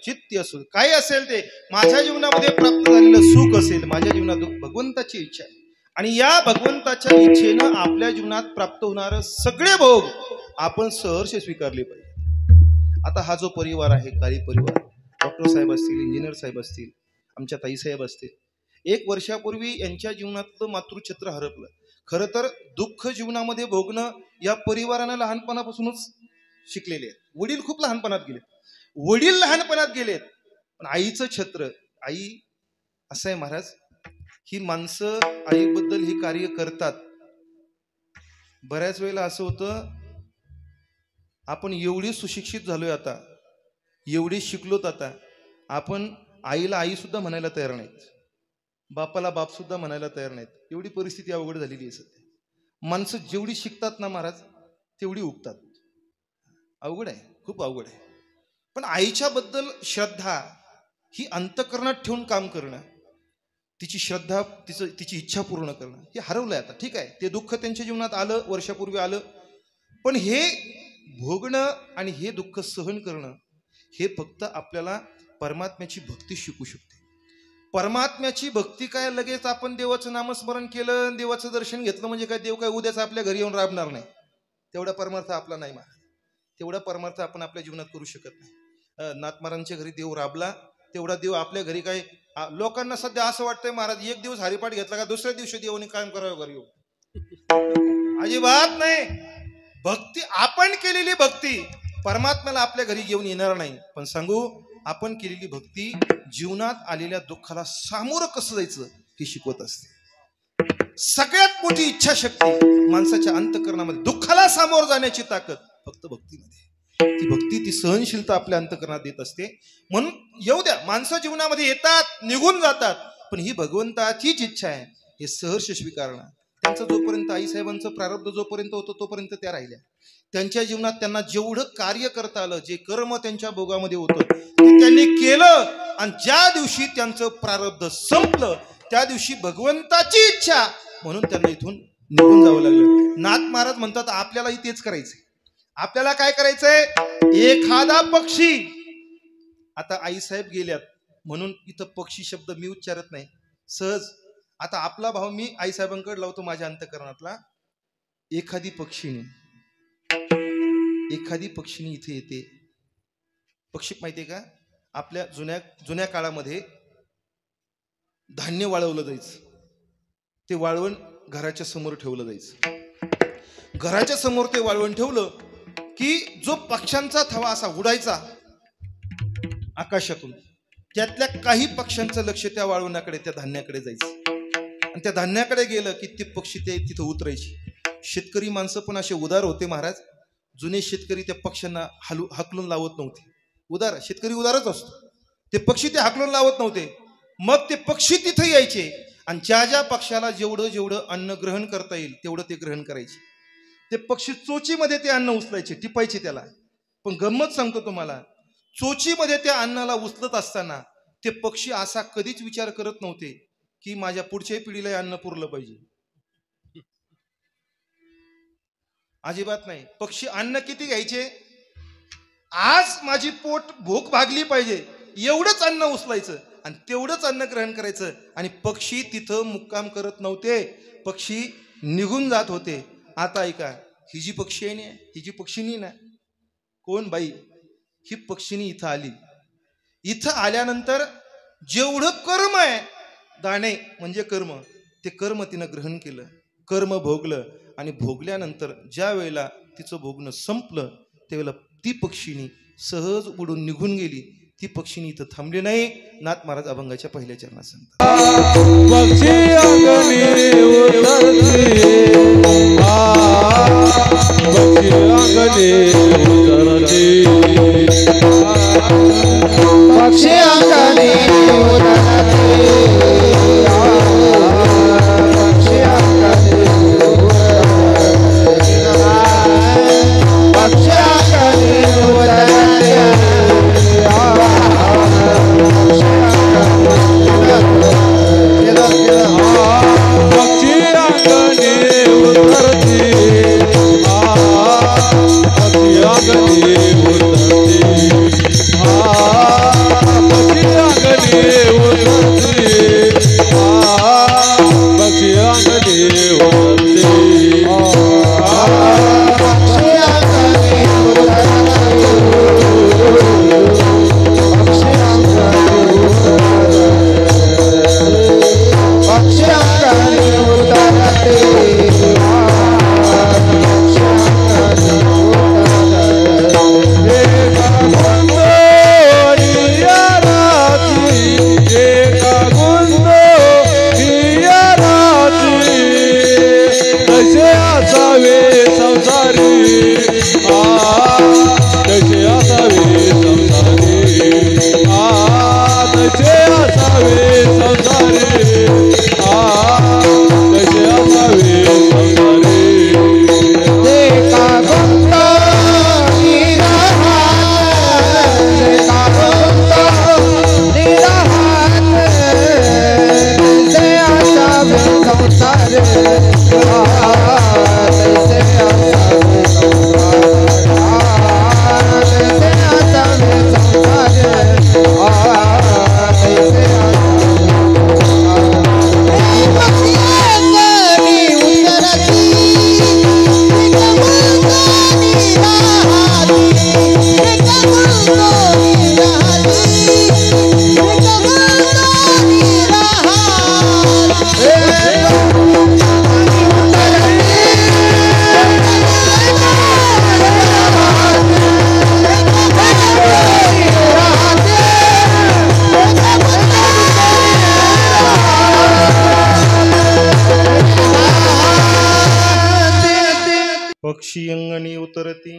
चित्ती असू काय असेल ते. माझ्या जीवनामध्ये प्राप्त झालेलं सुख असेल, माझ्या जीवनात भगवंताची इच्छा आहे आणि या भगवंताच्या इच्छेनं आपल्या जीवनात प्राप्त होणार सगळे भोग आपण सहर्ष स्वीकारले पाहिजे. आता हा जो परिवार आहे, काळी परिवार, डॉक्टर साहेब असतील, इंजिनियर साहेब असतील, आमच्या ताई साहेब असतील, 1 वर्षापूर्वी यांच्या जीवनातलं मातृछत्र हरपलं. खरं तर दुःख जीवनामध्ये भोगणं या परिवारानं लहानपणापासूनच शिकलेले आहेत. वडील खूप लहानपणात गेलेत, पण आईचं छत्र. आई असं आहे महाराज, ही माणसं आईबद्दल हे कार्य करतात. बऱ्याच वेळेला असं होतं आपण एवढे सुशिक्षित झालोय, आता एवढे शिकलोत, आता आपण आईला आई सुद्धा म्हणायला तयार नाहीत, बापाला बाप सुद्धा म्हणायला तयार नाहीत. एवढी परिस्थिती अवघड झालेली आहे सध्या. माणसं जेवढी शिकतात ना महाराज तेवढी उगतात. अवघड आहे, खूप अवघड आहे. पण आईच्या बद्दल श्रद्धा ही अंतःकरणात ठेवून काम करणं, तिची श्रद्धा, तिची इच्छा पूर्ण करणं हे हरवलंय आता. ठीक आहे, ते दुःख त्यांच्या जीवनात आलं, वर्षापूर्वी आलं, पण हे भोगणं आणि हे दुःख सहन करणं हे फक्त आपल्याला परमात्म्याची भक्ती शिकू शकते. परमात्म्याची भक्ती काय लगेच आपण देवाचं नामस्मरण केलं, देवाचं दर्शन घेतलं म्हणजे काय देव काय उद्याच आपल्या घरी येऊन राबणार नाही? तेवढा परमार्थ आपला नाही महाराज. तेवढा परमार्थ आपण आपल्या जीवनात करू शकत नाही. नाथ महाराजांच्या घरी देव राबला तेवढा देव आपल्या घरी काय लोकांना सध्या असं वाटतंय महाराज एक दिवस हरिपाठ घेतला का दुसऱ्या दिवशी देवाने कायम करावं घरी येऊ. अजिबात नाही. भक्ती आपण केलेली भक्ती परमात्म्याला आपल्या घरी घेऊन येणार नाही. पण सांगू आपण केलेली भक्ती जीवनात आलेल्या दुःखाला सामोरं कसं जायचं हे शिकवत असते. सगळ्यात मोठी इच्छाशक्ती माणसाच्या अंतःकरणामध्ये दुःखाला सामोरं जाण्याची ताकद फक्त भक्तीमध्ये. ती भक्ती ती सहनशीलता आपल्या अंतःकरणात देत असते. म्हणून येऊ द्या माणसं जीवनामध्ये येतात निघून जातात पण ही भगवंताचीच इच्छा आहे हे सहर्ष स्वीकारणं. त्यांचं जोपर्यंत आईसाहेबांचं प्रारब्ध जोपर्यंत होतं तोपर्यंत त्या राहिल्या. त्यांच्या जीवनात त्यांना जेवढं कार्य करता आलं जे कर्म त्यांच्या भोगामध्ये होतं ते त्यांनी केलं आणि ज्या दिवशी त्यांचं प्रारब्ध संपलं त्या दिवशी भगवंताची इच्छा म्हणून त्यांना इथून निघून जावं लागलं. नाथ महाराज म्हणतात आपल्यालाही तेच करायचंय. आपल्याला काय करायचंय. एखादा पक्षी आता आईसाहेब गेल्यात म्हणून इथं पक्षी शब्द मी उच्चारत नाही सहज. आता आपला भाव मी आईसाहेबांकडे लावतो माझ्या अंतःकरणातला. एखादी पक्षीने इथे येते. पक्षी माहितीये का आपल्या जुन्या काळामध्ये धान्य वाळवलं जायचं. ते वाळवण घराच्या समोर ठेवलं जायचं. घराच्या समोर ते वाळवण ठेवलं की जो पक्ष्यांचा थवा असा उडायचा आकाशातून त्यातल्या काही पक्ष्यांचं लक्ष त्या वाळवणाकडे त्या धान्याकडे जायचं आणि त्या धान्याकडे गेलं की ते पक्षी ते तिथं उतरायचे. शेतकरी माणसं पण असे उदार होते महाराज. जुने शेतकरी त्या पक्ष्यांना हाकलून लावत नव्हते. शेतकरी उदारच असतो. ते पक्षी ते हाकलून लावत नव्हते. मग ते पक्षी तिथे यायचे आणि ज्या पक्षाला जेवढं अन्न ग्रहण करता येईल तेवढं ते ग्रहण करायचे. ते पक्षी चोचीमध्ये ते अन्न उचलायचे टिपायचे त्याला. पण गंमत सांगतो तुम्हाला चोचीमध्ये त्या अन्नाला उचलत असताना ते पक्षी असा कधीच विचार करत नव्हते की माझ्या पुढच्या पिढीला अन्न पुरलं पाहिजे. अजिबात नाही. पक्षी अन्न किती घ्यायचे. आज माझी पोट भूक भागली पाहिजे एवढंच अन्न उचलायचं आणि तेवढंच अन्न ग्रहण करायचं. आणि पक्षी तिथं मुक्काम करत नव्हते. पक्षी निघून जात होते. आता ऐका ही जी पक्षी आहे ना ही जी पक्षीनी ना कोण बाई ही पक्षीनी इथं आली. इथं आल्यानंतर जेवढं कर्म आहे दाणे म्हणजे कर्म ते कर्म तिनं ग्रहण केलं. कर्म भोगलं आणि भोगल्यानंतर ज्या वेळेला तिचं भोगणं संपलं त्यावेळेला ती पक्षीनी सहज उडून निघून गेली. ती पक्षीनी इथं थांबली नाही. नाथ महाराज अभंगाच्या पहिल्या चरणात सांगतात पक्षी अंगणी उतरती पक्षी अंगणी उतरती पक्षी अंगणी Yeah. पक्षी अंगणी उतरती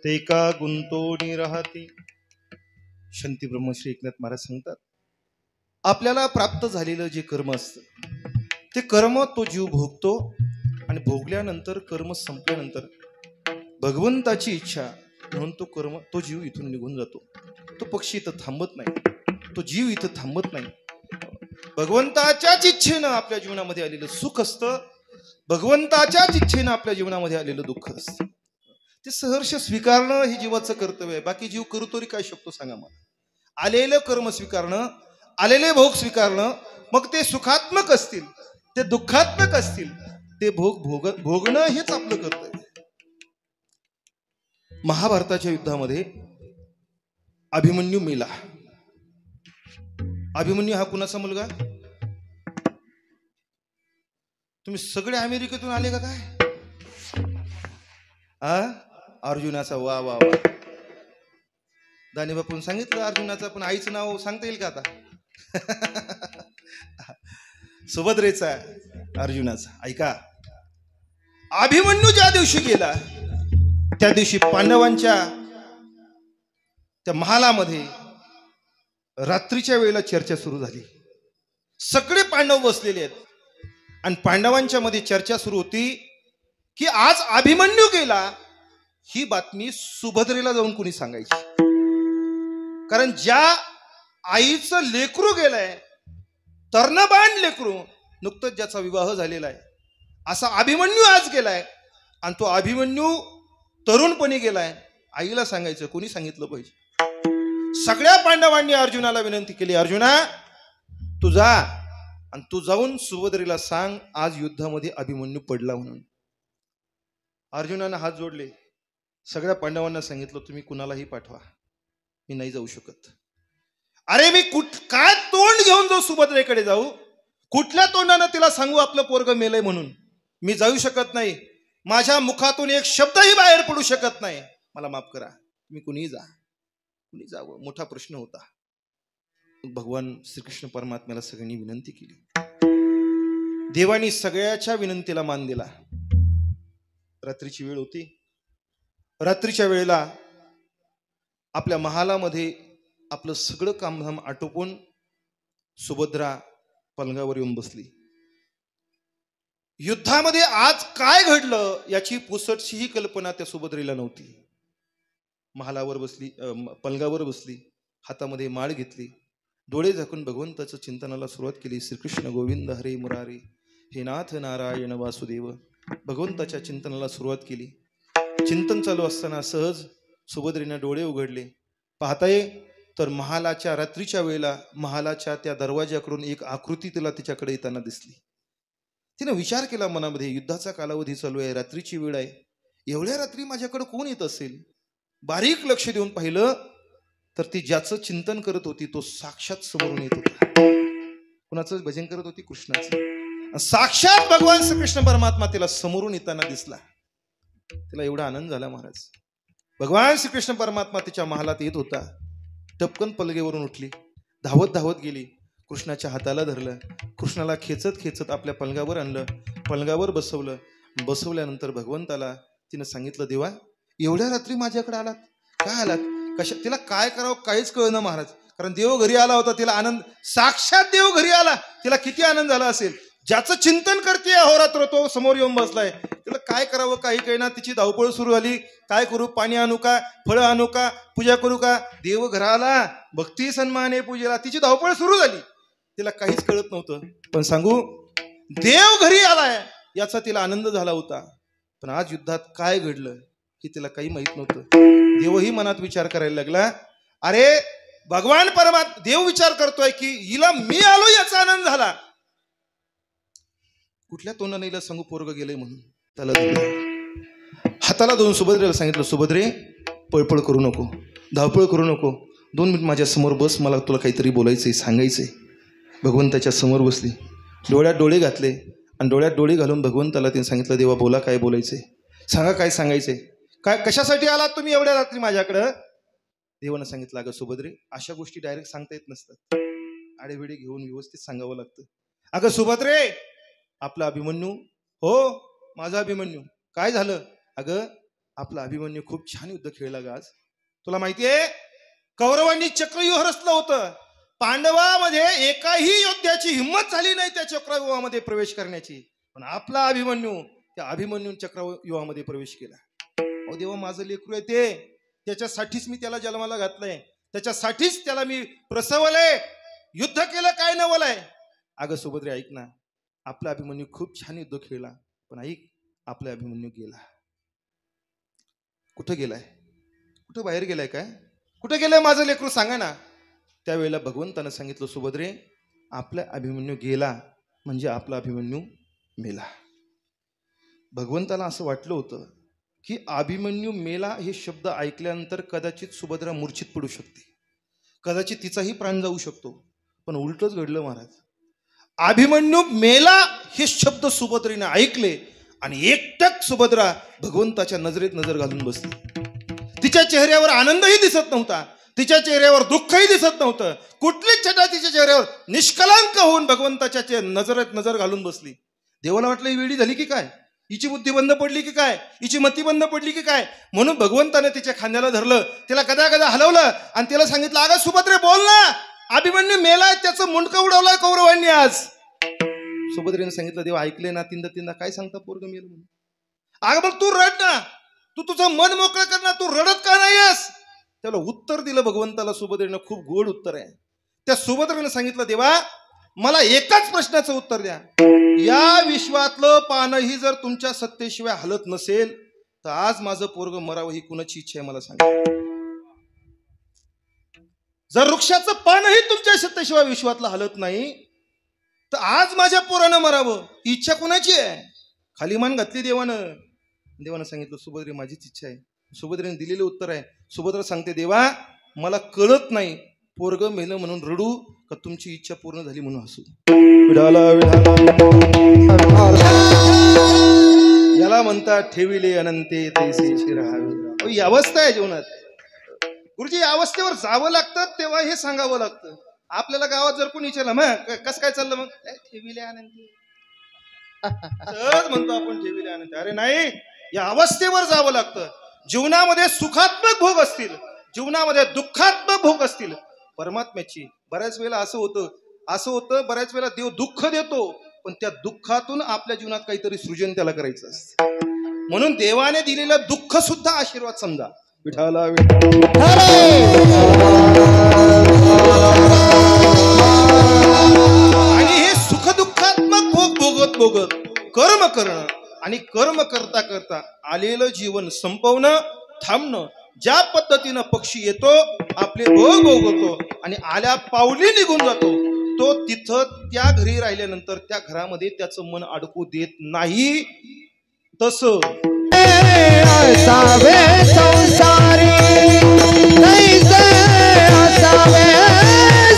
ते का गुंतोनी राहती. शांती ब्रह्मश्री एकनाथ महाराज सांगतात, आपल्याला प्राप्त झालेलं जे कर्म असतं ते कर्म तो जीव भोगतो आणि भोगल्यानंतर कर्म संपल्यानंतर भगवंताची इच्छा म्हणून तो जीव इथून निघून जातो. तो पक्षी इथं थांबत नाही, तो जीव इथं थांबत नाही. भगवंताच्याच इच्छेनं आपल्या जीवनामध्ये आलेलं सुख असतं, भगवंताच्याच इच्छेनं आपल्या जीवनामध्ये आलेलं दुःख असतं. ते सहर्ष स्वीकारणं हे जीवाचं कर्तव्य आहे. बाकी जीव करू तरी काय शकतो सांगा मला. आलेलं कर्म स्वीकारणं, आलेले भोग स्वीकारणं, मग ते सुखात्मक असतील ते दुःखात्मक असतील, ते भोगणं हेच आपलं कर्तव्य. महाभारताच्या युद्धामध्ये अभिमन्यू मेला. अभिमन्यू हा कुणाचा मुलगा? तुम्ही सगळे अमेरिकेतून आले का काय? अर्जुनाचा. वा वा वा. दानी बापून सांगितलं अर्जुनाचा, पण आईचं नाव सांगता येईल का आता? सुभद्रेचा, अर्जुनाचा. ऐका, अभिमन्यू ज्या दिवशी गेला त्या दिवशी पांडवांच्या त्या महालामध्ये रात्रीच्या वेळेला चर्चा सुरू झाली. सगळे पांडव बसलेले आहेत आणि पांडवांच्या मध्ये चर्चा सुरू होती की आज अभिमन्यू गेला. ही बातमी सुभद्रेला जाऊन कोणी सांगायची? कारण ज्या आईचं लेकरू गेलंय, तर्णबाण लेकरू, नुकतंच ज्याचा विवाह झालेला आहे, असा अभिमन्यू आज गेलाय. आणि तो अभिमन्यू तरुणपणी गेलाय. आईला सांगायचं, कोणी सांगितलं पाहिजे? सगळ्या पांडवांनी अर्जुनाला विनंती केली, अर्जुना तू जा आणि तू जाऊन सुभद्रेला सांग आज युद्धामध्ये अभिमन्यू पडला म्हणून. अर्जुनानं हात जोडले. सगळ्या पांडवांना सांगितलं, तुम्ही कुणालाही पाठवा, मी नाही जाऊ शकत. अरे मी काय तोंड घेऊन जाऊ सुभद्रेकडे जाऊ? कुठल्या तोंडानं तिला सांगू आपलं पोरग मेलंय म्हणून? मी जाऊ शकत नाही. माझ्या मुखातून एक शब्दही बाहेर पडू शकत नाही. मला माफ करा. तुम्ही कुणीही जा. कुणी जावं? मोठा प्रश्न होता. भगवान श्रीकृष्ण परमात्म्याला सगळ्यांनी विनंती केली. देवानी सगळ्याच्या विनंतीला मान दिला. रात्रीची वेळ होती. रात्रीच्या वेळेला आपल्या महालामध्ये आपलं सगळं कामधाम आटोपून सुभद्रा पलंगावर येऊन बसली. युद्धामध्ये आज काय घडलं याची पुसटशीही कल्पना त्या सुभद्रेला नव्हती. महालावर बसली, पलंगावर बसली, हातामध्ये माळ घेतली, डोळे झाकून भगवंताचं चिंतनाला सुरुवात केली. श्रीकृष्ण गोविंद हरे मुरारे, हे नाथ नारायण वासुदेव. भगवंताच्या चिंतनाला सुरुवात केली. चिंतन चालू असताना सहज सुभद्रेने डोळे उघडले. पाहताय तर महालाच्या रात्रीच्या वेळेला महालाच्या त्या दरवाजाकडून एक आकृती तिला तिच्याकडे येताना दिसली. तिने विचार केला मनामध्ये, युद्धाचा कालावधी चालू आहे, रात्रीची वेळ आहे, एवढ्या रात्री माझ्याकडे कोण येत असेल? बारीक लक्ष देऊन पाहिलं तर ती ज्याचं चिंतन करत होती तो साक्षात समोरून येत होता. कुणाचं भजन करत होती? कृष्णाचं. साक्षात भगवान श्रीकृष्ण परमात्मा तिला समोरून येताना दिसला. तिला एवढा आनंद झाला महाराज. भगवान श्रीकृष्ण परमात्मा तिच्या महालात येत होता. टपकन पलगेवरून उठली, धावत धावत गेली, कृष्णाच्या हाताला धरलं, कृष्णाला खेचत खेचत आपल्या पलंगावर आणलं, पलंगावर बसवलं. बसवल्यानंतर भगवंताला तिनं सांगितलं, देवा एवढ्या रात्री माझ्याकडे आलात, काय आलात? कशा? तिला काय करावं काहीच कळलं महाराज. कारण देव घरी आला होता, तिला आनंद, साक्षात देव घरी आला, तिला किती आनंद झाला असेल. ज्याचं चिंतन करते अहोरात्र तो समोर येऊन बसलाय. तिला काय करावं काही कळेना. तिची धावपळ सुरू झाली. काय करू? पाणी आणू का? फळं आणू का? पूजा करू का? देव घराला, भक्ती सन्मान आहे पूजेला. तिची धावपळ सुरू झाली. तिला काहीच कळत नव्हतं. पण सांगू, देव घरी आलाय याचा तिला आनंद झाला होता. पण आज युद्धात काय घडलं हे तिला काही माहित नव्हतं. देवही मनात विचार करायला लागला, अरे भगवान परमात्मा, देव विचार करतोय की हिला मी आलो याचा आनंद झाला. कुठल्या तोंडाने हिला सांगू पोरग गेलंय म्हणून? त्याला हाताला धरून सुभद्रेला सांगितलं, सुभद्रे पळपळ करू नको, धावपळ करू नको, 2 मिनिट माझ्या समोर बस, मला तुला काहीतरी बोलायचंय, सांगायचंय. भगवंताच्या समोर बसली, डोळ्यात डोळे घातले आणि डोळ्यात डोळे घालून भगवंताला तिने सांगितलं, देवा बोला, काय बोलायचंय, सांगा, काय सांगायचंय, काय कशासाठी आलात तुम्ही एवढ्या रात्री माझ्याकडं? देवानं सांगितलं, अगं सुभद्रे, अशा गोष्टी डायरेक्ट सांगता येत नसतात, आडेवेडे घेऊन व्यवस्थित सांगावं लागतं. अगं सुभद्रे, आपला अभिमन्यू, हो माझा अभिमन्यू, काय झालं? अगं आपला अभिमन्यू खूप छान युद्ध खेळला ग आज. तुला माहितीये कौरवांनी चक्रव्यूह रचलं होतं. पांडवामध्ये एकाही योद्ध्याची हिंमत झाली नाही त्या चक्रव्यूहामध्ये प्रवेश करण्याची. पण आपला अभिमन्यू त्या अभिमन्यू चक्रव्यूहामध्ये प्रवेश केला. अहो देवा, माझं लेकरू आहे ते, त्याच्यासाठीच मी त्याला जन्माला घातलंय, त्याच्यासाठीच त्याला मी प्रसवलंय, युद्ध केलं काय नवलंय. अगं सुभद्रे ऐक ना, आपला अभिमन्यू खूप छान युद्ध खेळला, पण ऐक आपला अभिमन्यू गेला. कुठं गेलाय? कुठं बाहेर गेलाय काय? कुठं गेलाय माझं लेकरू सांगा ना. त्यावेळेला भगवंतानं सांगितलं, सुभद्रे आपला अभिमन्यू गेला म्हणजे आपला अभिमन्यू मेला. भगवंताला असं वाटलं होतं की अभिमन्यू मेला हे शब्द ऐकल्यानंतर कदाचित सुभद्रा मूर्छित पडू शकते, कदाचित तिचाही प्राण जाऊ शकतो. पण उलटच घडलं महाराज. अभिमन्यू मेला हे शब्द सुभद्रेने ऐकले आणि एकटक सुभद्रा भगवंताच्या नजरेत नजर घालून बसली. तिच्या चेहऱ्यावर आनंदही दिसत नव्हता, तिच्या चेहऱ्यावर दुःखही दिसत नव्हतं. कुठलीच छटा तिच्या चेहऱ्यावर निष्कलंक होऊन भगवंताच्या नजरेत नजर घालून बसली. देवाला वाटलं ही वेळी झाली की काय, हिची बुद्धी बंद पडली की काय, हिची मती बंद पडली की काय. म्हणून भगवंताने तिच्या खांद्याला धरलं, तिला गदा गदा हलवलं आणि तिला सांगितलं, अगं सुभद्रे बोल ना, अभिमन्यू मेलाय, त्याचं मुंडकं उडवलंय कौरवांनी आज. सुभद्रेने सांगितलं, देवा ऐकले ना, तीनदा तीनदा काय सांगता पोरग मेलं म्हणून. अगं मग तू रड ना, तू तुझं मन मोकळं कर ना, तू रडत का नाहीस. त्याला उत्तर दिलं भगवंताला सुभद्रेनं, खूप गोड उत्तर आहे. त्या सुभद्रेनं सांगितलं, देवा मला एकाच प्रश्नाचं उत्तर द्या, या विश्वातलं पानही जर तुमच्या सत्तेशिवाय हलत नसेल तर आज माझं पोरग मरावं ही कुणाची इच्छा आहे मला सांगा. जर वृक्षाचं पानही तुमच्या सत्तेशिवाय विश्वातलं हलत नाही तर आज माझ्या पोरानं मरावं ही इच्छा कुणाची आहे. खाली मान घातली देवानं. देवानं सांगितलं, सुभद्रे माझीच इच्छा आहे. सुभद्रेने दिलेलं उत्तर आहे. सुभद्रा सांगते, देवा मला कळत नाही पोरग मेलं म्हणून रडू का तुमची इच्छा पूर्ण झाली म्हणून हसू. याला म्हणतात ठेविले अनंते तैसेशी राहावे. ही अवस्था आहे जीवनात. गुरुजी या अवस्थेवर जावं लागतं तेव्हा हे सांगावं लागतं. आपल्याला गावात जर कोणी विचारलं मग कसं काय चाललं, मग ठेविले अनंते सहज म्हणतो आपण ठेविले अनंते. अरे नाही, या अवस्थेवर जावं लागतं. जीवनामध्ये सुखात्मक भोग असतील, जीवनामध्ये दुःखात्मक भोग असतील. परमात्म्याची बऱ्याच वेळेला असं होतं बऱ्याच वेळेला देव दुःख देतो, पण त्या दुःखातून आपल्या जीवनात काहीतरी सृजन त्याला करायचं असतं. म्हणून देवाने दिलेलं दुःख सुद्धा आशीर्वाद समजा. विठाला आणि हे सुख दुःखात्मक भोग भोगत भोगत कर्म करणं आणि कर्म करता करता आलेलं जीवन संपवणं, थांबणं. ज्या पद्धतीनं पक्षी येतो, आपले भोग भोगतो आणि आल्या पावली निघून जातो, तो तिथं त्या घरी राहिल्यानंतर त्या घरामध्ये त्याचं मन अडकू देत नाही. तसं असावे संसारी, तैसे असावे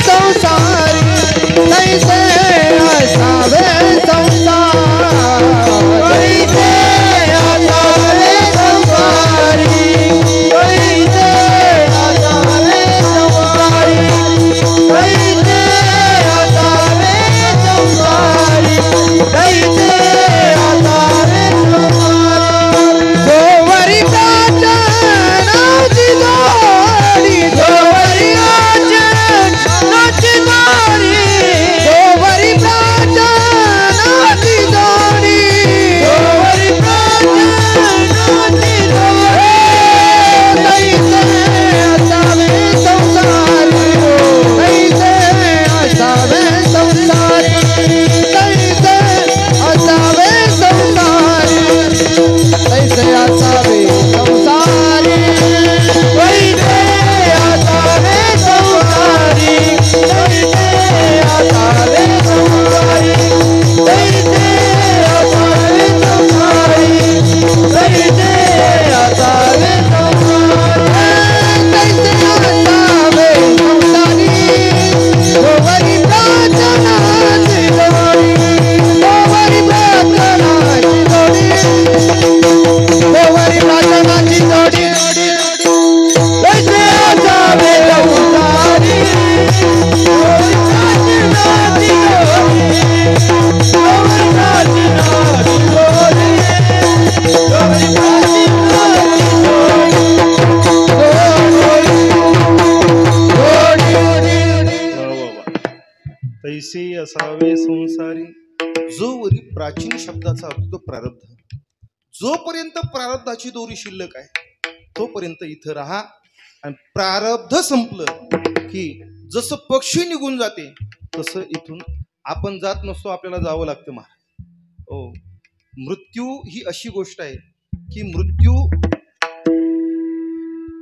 संसारी, तैसे असावे संसारी, तैसे असावे संसारी, तैसे असावे संसारी, तैसे असावे संसारी, तैसे असावे संसारी. गोवरिता तैसे असावे संसारी. जोवरी प्राचीन शब्दाचा अर्थ तो प्रारब्ध. जोपर्यंत प्रारब्धाची दोरी शिल्लक आहे तोपर्यंत इथं राहा. आणि प्रारब्ध संपलं की जसं पक्षी निघून जाते तसं इथून आपण जात नसतो, आपल्याला जावं लागतं महाराज. हो, मृत्यू ही अशी गोष्ट आहे की मृत्यू,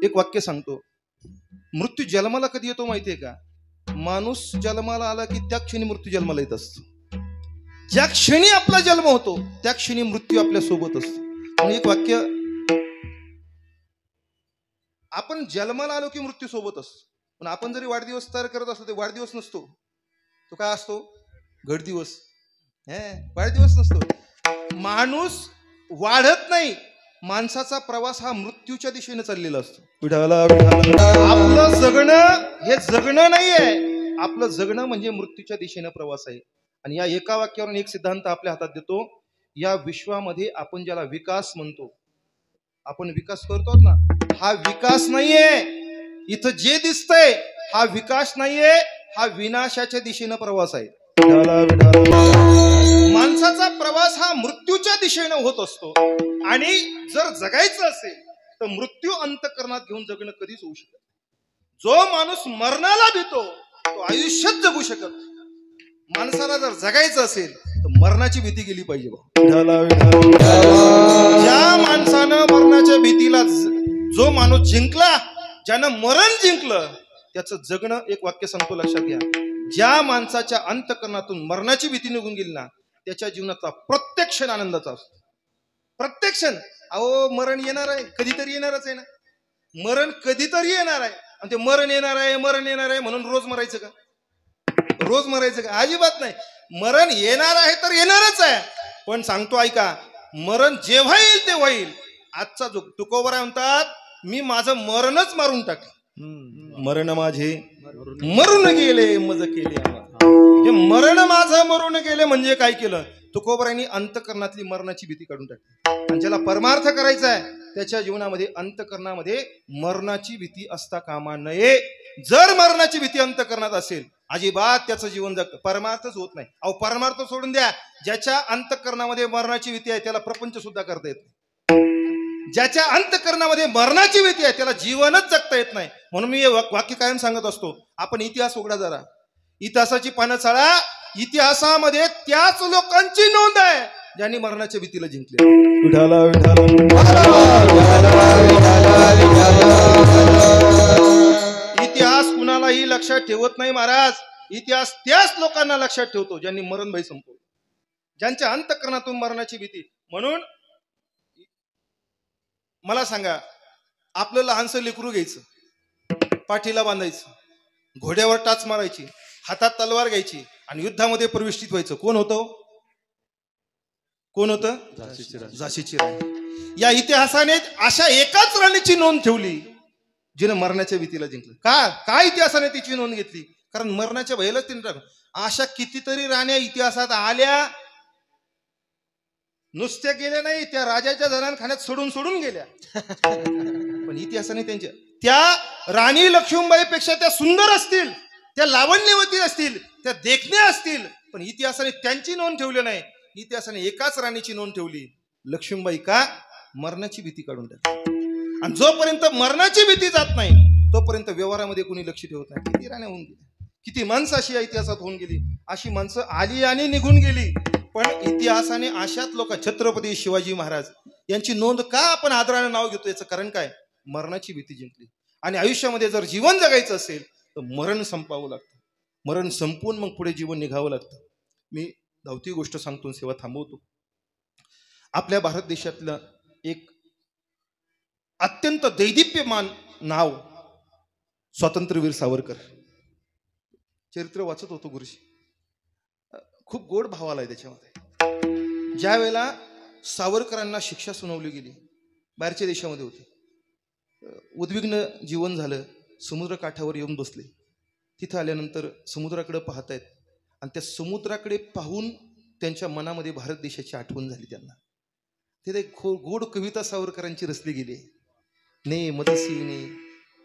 एक वाक्य सांगतो, मृत्यू जन्माला कधी येतो माहितीये का? माणूस जन्माला आला की त्या क्षणी मृत्यू जन्माला येत असतो. ज्या क्षणी आपला जन्म होतो त्या क्षणी मृत्यू आपल्या सोबत असतो. म्हणून एक वाक्य, आपण जन्माला आलो की मृत्यू सोबत असतो. पण आपण जरी वाढदिवस तयार करत असतो ते वाढदिवस नसतो, तो काय असतो? घडदिवस. वाढदिवस नसतो. माणूस वाढत नाही, माणसाचा प्रवास हा मृत्यूच्या दिशेने चाललेला असतो. आपलं जगणं हे जगणं नाहीये, आपलं जगणं म्हणजे मृत्यूच्या दिशेने प्रवास आहे. आणि या एका वाक्यावरून एक सिद्धांत आपल्या हातात देतो. या विश्वामध्ये आपण ज्याला विकास म्हणतो, आपण विकास करतो ना, हा विकास नाहीये. इथं जे दिसतंय हा विकास नाहीये, हा विनाशाच्या दिशेने प्रवास आहे. माणसाचा प्रवास हा मृत्यूच्या दिशेने होत असतो. आणि जर जगायचं असेल तर मृत्यू अंतःकरणात घेऊन जगणं कधीच होऊ शकत. जो माणूस मरणाला भीतो तो आयुष्यात जगू शकत. माणसाला जर जगायचं असेल तर मरणाची भीती गेली पाहिजे. ज्या माणसानं मरणाच्या भीतीला, जो माणूस जिंकला, ज्यानं मरण जिंकलं, त्याचं जगणं, एक वाक्य सांगतो लक्षात घ्या, ज्या माणसाच्या अंतःकरणातून मरणाची भीती निघून गेली ना त्याच्या जीवनाचा प्रत्येक क्षण आनंदाचा असतो. प्रत्येक क्षण. अहो, मरण येणार आहे, कधीतरी येणारच आहे ना. मरण कधीतरी येणार आहे. आणि ते मरण येणार आहे, मरण येणार आहे म्हणून रोज मरायचं का? रोज मरायचं का? अजिबात नाही. मरण येणार आहे तर येणारच आहे. पण सांगतो ऐका, मरण जेव्हा येईल तेव्हा येईल. आजचा जो तुकोबरा म्हणतात, मी माझं मरणच मारून टाकलं. मरण माझे मरून गेले मज केले. हे मरण माझं मरून गेले म्हणजे काय केलं? तुकोबरांनी अंतःकरणातली मरणाची भीती काढून टाकली. आणि ज्याला परमार्थ करायचा आहे त्याच्या जीवनामध्ये अंतःकरणामध्ये मरणाची भीती असता कामा नये. जर मरणाची भीती अंतःकरणात असेल, अजिबात त्याचं जीवन जगतं, परमार्थच होत नाही. अहो, परमार्थ सोडून द्या, ज्याच्या अंतःकरणामध्ये मरणाची भीती आहे त्याला प्रपंच सुद्धा करता येत नाही. ज्याच्या अंतःकरणामध्ये मरणाची भीती आहे त्याला जीवनच जगता येत नाही. म्हणून मी हे वाक्य कायम सांगत असतो, आपण इतिहास उघडा जरा, इतिहासाची पानं चाळा. इतिहासामध्ये त्याच लोकांची नोंद आहे ज्यांनी मरणाच्या भीतीला जिंकले. इतिहास कुणालाही लक्षात ठेवत नाही महाराज. इतिहास त्याच लोकांना लक्षात ठेवतो ज्यांनी मरण भय संपवलं, ज्यांच्या अंतःकरणातून मरणाची भीती. म्हणून मला सांगा, आपलं लहानसं लेकरू घ्यायचं, पाठीला बांधायचं, घोड्यावर टाच मारायची, हातात तलवार घ्यायची आणि युद्धामध्ये प्रविष्टित व्हायचं. कोण होतं? कोण होतं? झाशीची राणी. या इतिहासाने अशा एकाच राणीची नोंद ठेवली जिने मरणाच्या भीतीला जिंकलं. का इतिहासाने तिची नोंद घेतली? कारण मरणाच्या भयालाच तिने टाकलं. अशा कितीतरी राण्या इतिहासात आल्या, नुसत्या गेल्या नाही, त्या राजाच्या जनानखान्यात सोडून गेल्या. पण इतिहासाने त्यांच्या, त्या राणी लक्ष्मीबाईपेक्षा त्या सुंदर असतील, त्या लावण्यवती असतील, त्या देखण्या असतील, पण इतिहासाने त्यांची नोंद ठेवली नाही. इतिहासाने एकाच राणीची नोंद ठेवली, लक्ष्मीबाई. का? मरणाची भीती काढून टाकली. आणि जोपर्यंत मरणाची भीती जात नाही तोपर्यंत व्यवहारामध्ये कोणी लक्ष ठेवत नाही. किती राण्या होऊन गेल्या, किती माणसं अशी या इतिहासात होऊन गेली. अशी माणसं आली आणि निघून गेली. पण इतिहासाने अशाच लोक, छत्रपती शिवाजी महाराज यांची नोंद का आपण आदराने नाव घेतो? याचं कारण काय? मरणाची भीती जिंकली. आणि आयुष्यामध्ये जर जीवन जगायचं असेल तर मरण संपावं लागतं. मरण संपवून मग पुढे जीवन निघावं लागतं. मी धावती गोष्ट सांगतो, सेवा थांबवतो. आपल्या भारत देशातलं एक अत्यंत दैदिप्यमान नाव स्वातंत्र्यवीर सावरकर. चरित्र वाचत होतो गुरुजी, खूप गोड भाव आलाय त्याच्यामध्ये. ज्या वेळेला सावरकरांना शिक्षा सुनावली गेली, बाहेरच्या देशामध्ये होते, उद्विग्न जीवन झालं, समुद्रकाठावर येऊन बसले. तिथं आल्यानंतर समुद्राकडे पाहतायत आणि त्या समुद्राकडे पाहून त्यांच्या मनामध्ये भारत देशाची आठवण झाली. त्यांना तिथे गोड कविता सावरकरांची रचली गेली. ने मदसीने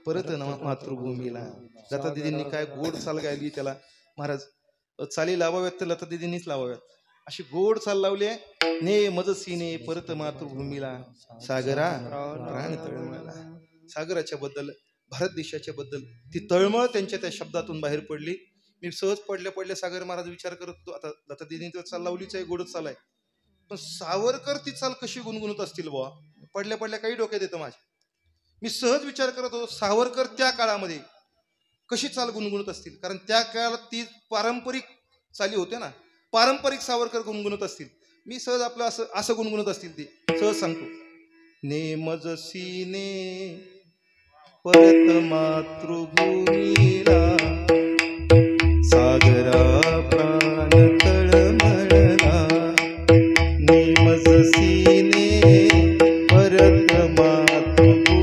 परत मातृभूमीला. दत्ता दिदींनी काय गोड चाल गायली त्याला महाराज. चाली लावाव्यात तर लता दिदींनीच लावाव्यात. अशी गोड चाल लावली आहे. ने मज सीने परत मातृभूमीला सागरा प्राण तळमळला. सागराच्या बद्दल, भारत देशाच्या बद्दल ती तळमळ त्यांच्या त्या शब्दातून बाहेर पडली. मी सहज पडल्या सागर महाराज विचार करत होतो, आता लता दिदींनी तर चाल लावलीच आहे, गोडच चाल आहे, पण सावरकर ती चाल कशी गुणगुणत असतील बुवा. पडल्या काही डोक्यात येतं माझ्या. मी सहज विचार करत होतो, सावरकर त्या काळामध्ये कशी चाल गुणगुणत असतील, कारण त्या काळात ती पारंपरिक चाली होत्या ना, पारंपरिक सावरकर गुणगुणत असतील. मी सहज आपलं असं असं गुणगुणत असतील ते. सहज सांगतो, ने मज सीने परत मातृभूमीला सागरा प्राण तळमळला. ने मज सीने परत मातृभूमीला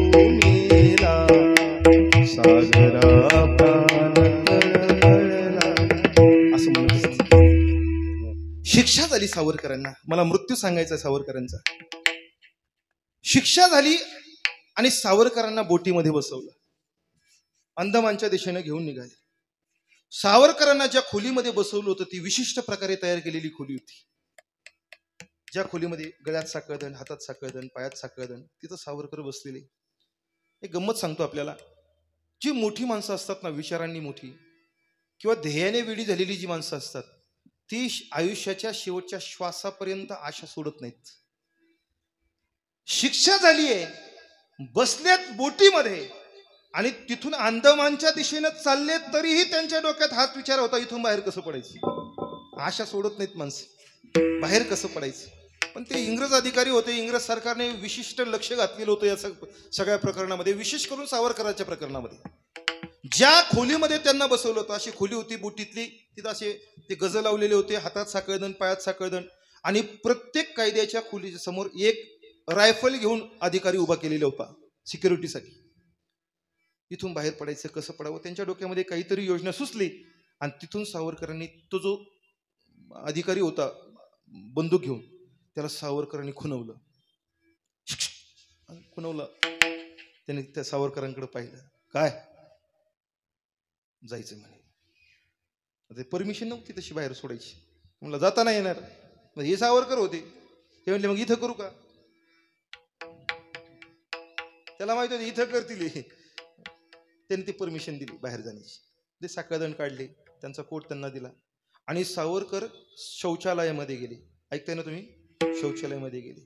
सागरा प्राण तळमळला. असं म्हणत असत. शिक्षा झाली सावरकरांना. मला मृत्यू सांगायचा सावरकरांचा. शिक्षा झाली आणि सावरकरांना बोटीमध्ये बसवलं, अंदमानच्या दिशेने घेऊन निघाले. सावरकरांना ज्या खोलीमध्ये बसवलं होतं ती विशिष्ट प्रकारे तयार केलेली खोली होती. ज्या खोलीमध्ये गळ्यात साखळदंड, हातात साखळदंड, पायात साखळदंड, तिथं सावरकर बसलेले. एक गंमत सांगतो आपल्याला. जी मोठी माणसं असतात ना, विचारांनी मोठी किंवा ध्येयाने वेडी झालेली जी माणसं असतात, ती आयुष्याच्या शेवटच्या श्वासापर्यंत आशा सोडत नाहीत. शिक्षा झालीये, बसल्यात बोटीमध्ये आणि तिथून अंदमानच्या दिशेने चालले, तरीही त्यांच्या डोक्यात हाच विचार होता, इथून बाहेर कसं पडायचं. आशा सोडत नाहीत माणसं, बाहेर कसं पडायचं. पण ते इंग्रज अधिकारी होते, इंग्रज सरकारने विशिष्ट लक्ष घातलेलं होतं या सगळ्या प्रकरणामध्ये, विशेष करून सावरकरांच्या प्रकरणामध्ये. ज्या खोलीमध्ये त्यांना बसवलं होतं अशी खोली होती बोटीतली. तिथं असे ते गज लावलेले होते, हातात साखळदंड, पायात साखळदंड, आणि प्रत्येक कायद्याच्या खोलीच्या समोर एक रायफल घेऊन अधिकारी उभा केलेला होता सिक्युरिटीसाठी. इथून बाहेर पडायचं कसं पडावं, त्यांच्या डोक्यामध्ये काहीतरी योजना सुचली. आणि तिथून सावरकरांनी तो जो अधिकारी होता बंदूक घेऊन, त्याला सावरकरांनी खुणवलं. त्याने त्या सावरकरांकडे पाहिलं. काय जायचं म्हणे. परमिशन नव्हती तशी बाहेर सोडायची. म्हणलं जाता नाही येणार. हे सावरकर होते. ते म्हणले मग इथं करू का. त्याला माहिती होतं इथं करतील. त्यांनी ती परमिशन दिली बाहेर जाण्याची. ते साखळदंड काढले, त्यांचा कोट त्यांना दिला आणि सावरकर शौचालयामध्ये गेले. ऐकताय ना तुम्ही, शौचालयामध्ये गेले.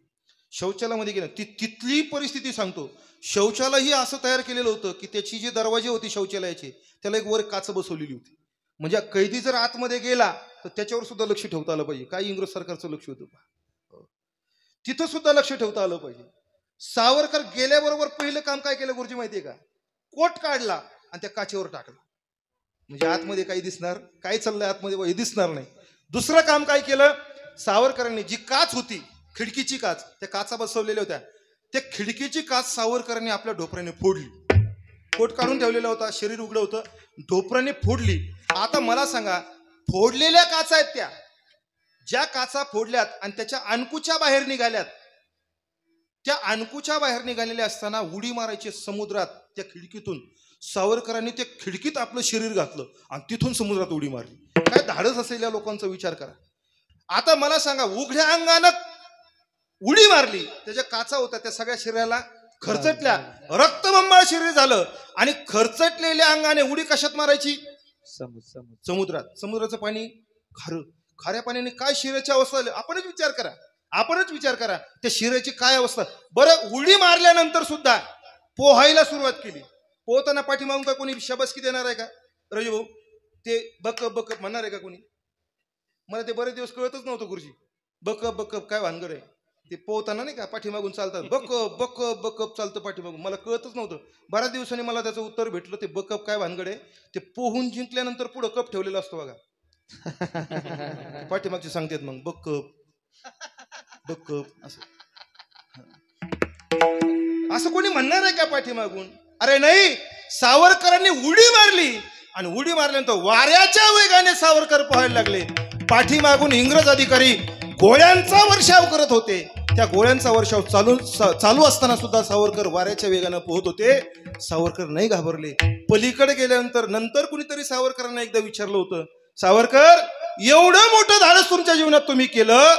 शौचालयामध्ये गेले, तिथली परिस्थिती सांगतो. शौचालय ही असं तयार केलेलं होतं की त्याची जी दरवाजे होती शौचालयाची, त्याला एक वर काच बसवलेली होती. म्हणजे कैदी जर आतमध्ये गेला तर त्याच्यावर सुद्धा लक्ष ठेवता आलं पाहिजे. काय इंग्रज सरकारचं लक्ष होतं, तिथं सुद्धा लक्ष ठेवता आलं पाहिजे. सावरकर गेल्याबरोबर पहिलं काम काय केलं गुरुजी माहितीये का, कोट काढला आणि त्या काचेवर टाकला. म्हणजे आतमध्ये काही दिसणार, काय चाललंय आतमध्ये हे दिसणार नाही. दुसरं काम काय केलं, सावरकरांनी जी काच होती, खिडकीची काच, त्या काचा बसवलेल्या होत्या, त्या खिडकीची काच सावरकरांनी आपल्या ढोपऱ्याने फोडली. कोट काढून ठेवलेला होता, शरीर उघडं होतं, ढोपऱ्याने फोडली. आता मला सांगा, फोडलेल्या काचा आहेत त्या, ज्या काचा फोडल्यात आणि त्याच्या अणकुच्या बाहेर निघाल्यात, त्या अणकुच्या बाहेर निघालेल्या असताना उडी मारायची समुद्रात त्या खिडकीतून. सावरकरांनी त्या खिडकीत आपलं शरीर घातलं आणि तिथून समुद्रात उडी मारली. काय धाडस असेल या लोकांचा विचार करा. आता मला सांगा, उघड्या अंगानं उडी मारली, त्याच्या काचा होत्या त्या सगळ्या शरीराला खरचटल्या, रक्तबंबाळ शरीर झालं. आणि खरचटलेल्या अंगाने उडी कशात मारायची, समुद्रात. समुद्राचं पाणी खारं, खाऱ्या पाण्याने काय शरीराची अवस्था झाली आपणच विचार करा, आपणच विचार करा त्या शरीराची काय अवस्था. बरं, उडी मारल्यानंतर सुद्धा पोहायला सुरुवात केली. पोहताना पाठीमागून का कोणी शाबासकी देणार आहे का, रजू भाऊ ते बकअप बकअप म्हणणार आहे का कोणी. मला ते बरेच दिवस कळतच नव्हतं गुरुजी, बकअप बकअप काय भानगड आहे. ते पोहताना नाही का पाठीमागून चालतात, बकअप बकअप बकअप चालतं पाठीमागून. मला कळतच नव्हतं. बऱ्याच दिवसांनी मला त्याचं उत्तर भेटलं, ते बकअप काय भानगड आहे. ते पोहून जिंकल्यानंतर पुढं कप ठेवलेला असतो बघा, पाठीमागचे सांगतात मग बकअप बकअप असं. असं कोणी म्हणणार आहे का पाठीमागून. अरे नाही, सावरकरांनी उडी मारली आणि उडी मारल्यानंतर वाऱ्याच्या वेगाने सावरकर पोहायला लागले. पाठीमागून इंग्रज अधिकारी गोळ्यांचा वर्षाव करत होते. त्या गोळ्यांचा वर्षाव चालू असताना सुद्धा सावरकर वाऱ्याच्या वेगाने पोहत होते. सावरकर नाही घाबरले. पलीकडे गेल्यानंतर नंतर कुणीतरी सावरकरांना एकदा विचारलं होतं, सावरकर एवढं मोठं धाडस तुमच्या जीवनात तुम्ही केलं,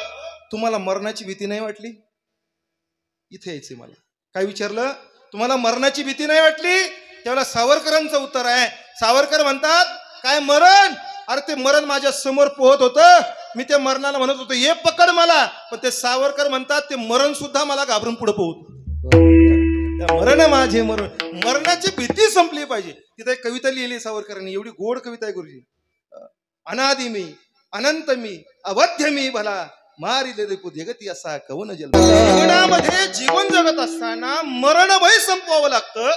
तुम्हाला मरणाची भीती नाही वाटली? इथे यायचंय मला. काय विचारलं? तुम्हाला मरणाची भीती नाही वाटली? त्यावेळेला सावरकरांचं उत्तर आहे. सावरकर म्हणतात काय मरण? अरे ते मरण माझ्या समोर पोहत होतं, मी त्या मरणाला म्हणत होतो ये पकड मला, पण ते सावरकर म्हणतात ते मरण सुद्धा मला घाबरून पुढे पोहत. मरण माझे मरण, मरणाची भीती संपली पाहिजे. तिथे एक कविता लिहिली सावरकरांनी, एवढी गोड कविता आहे गुरुजी. अनादि मी, अनंत मी, अवध्य मी भला, मारिले जगती असा कवन जल. जीवनामध्ये जीवन जगत असताना मरण भय संपवावं लागतं.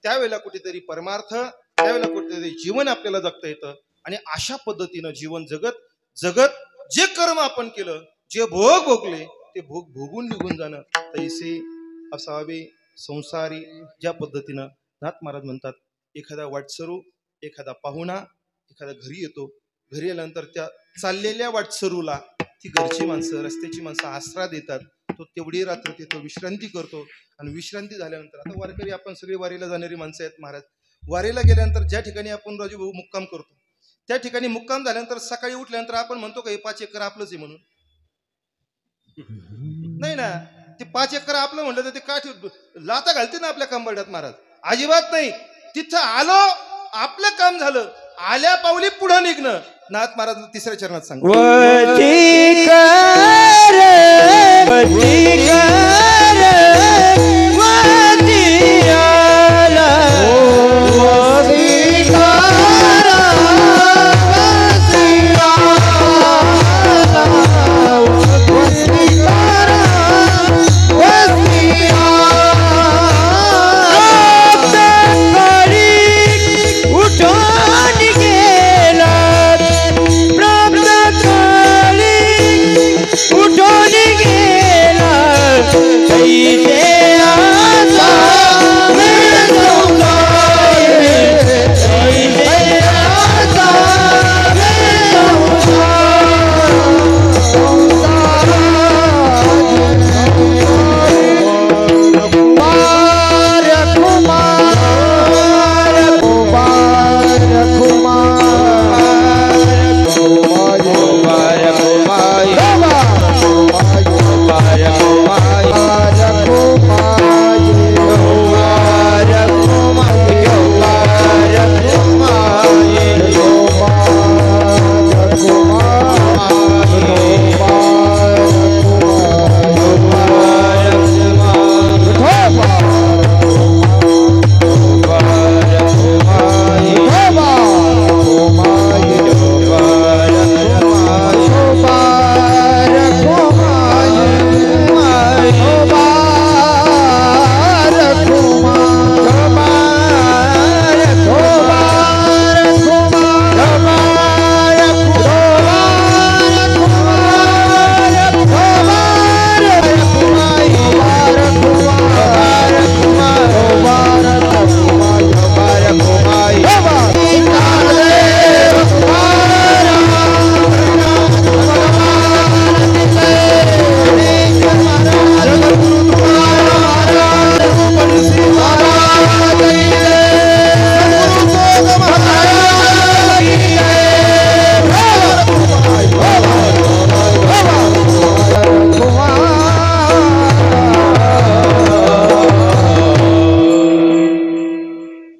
त्यावेळेला कुठेतरी परमार्थ, त्यावेळेला कुठेतरी जीवन आपल्याला जगता येतं. आणि अशा पद्धतीनं जीवन जगत जगत जे कर्म आपण केलं, जे भोग भोगले, ते भोग भोगून निघून जाणं तैसे असावे संसारी. ज्या पद्धतीनं नाथ महाराज म्हणतात, एखादा वाटसरू, एखादा पाहुणा एखादा घरी येतो, घरी आल्यानंतर त्या चाललेल्या वाटसरूला ती घरची माणसं, रस्त्याची माणसं आसरा देतात. तो तेवढी रात्र तिथं विश्रांती करतो. आणि विश्रांती झाल्यानंतर, आता वारकरी आपण सगळी वारीला जाणारी माणसं आहेत महाराज. वारीला गेल्यानंतर ज्या ठिकाणी आपण राजू भाऊ मुक्काम करतो, त्या ठिकाणी मुक्काम झाल्यानंतर सकाळी उठल्यानंतर आपण म्हणतो का हे 5 एकर आपलंच आहे म्हणून? नाही ना. ते 5 एकर आपलं म्हणलं तर ते काठी लाता घालते ना आपल्या कंबरड्यात महाराज. अजिबात नाही. तिथं आलो, आपलं काम झालं, आल्या पावली पुढं निघणं. नाथ महाराज तिसऱ्या चरणात सांगतो,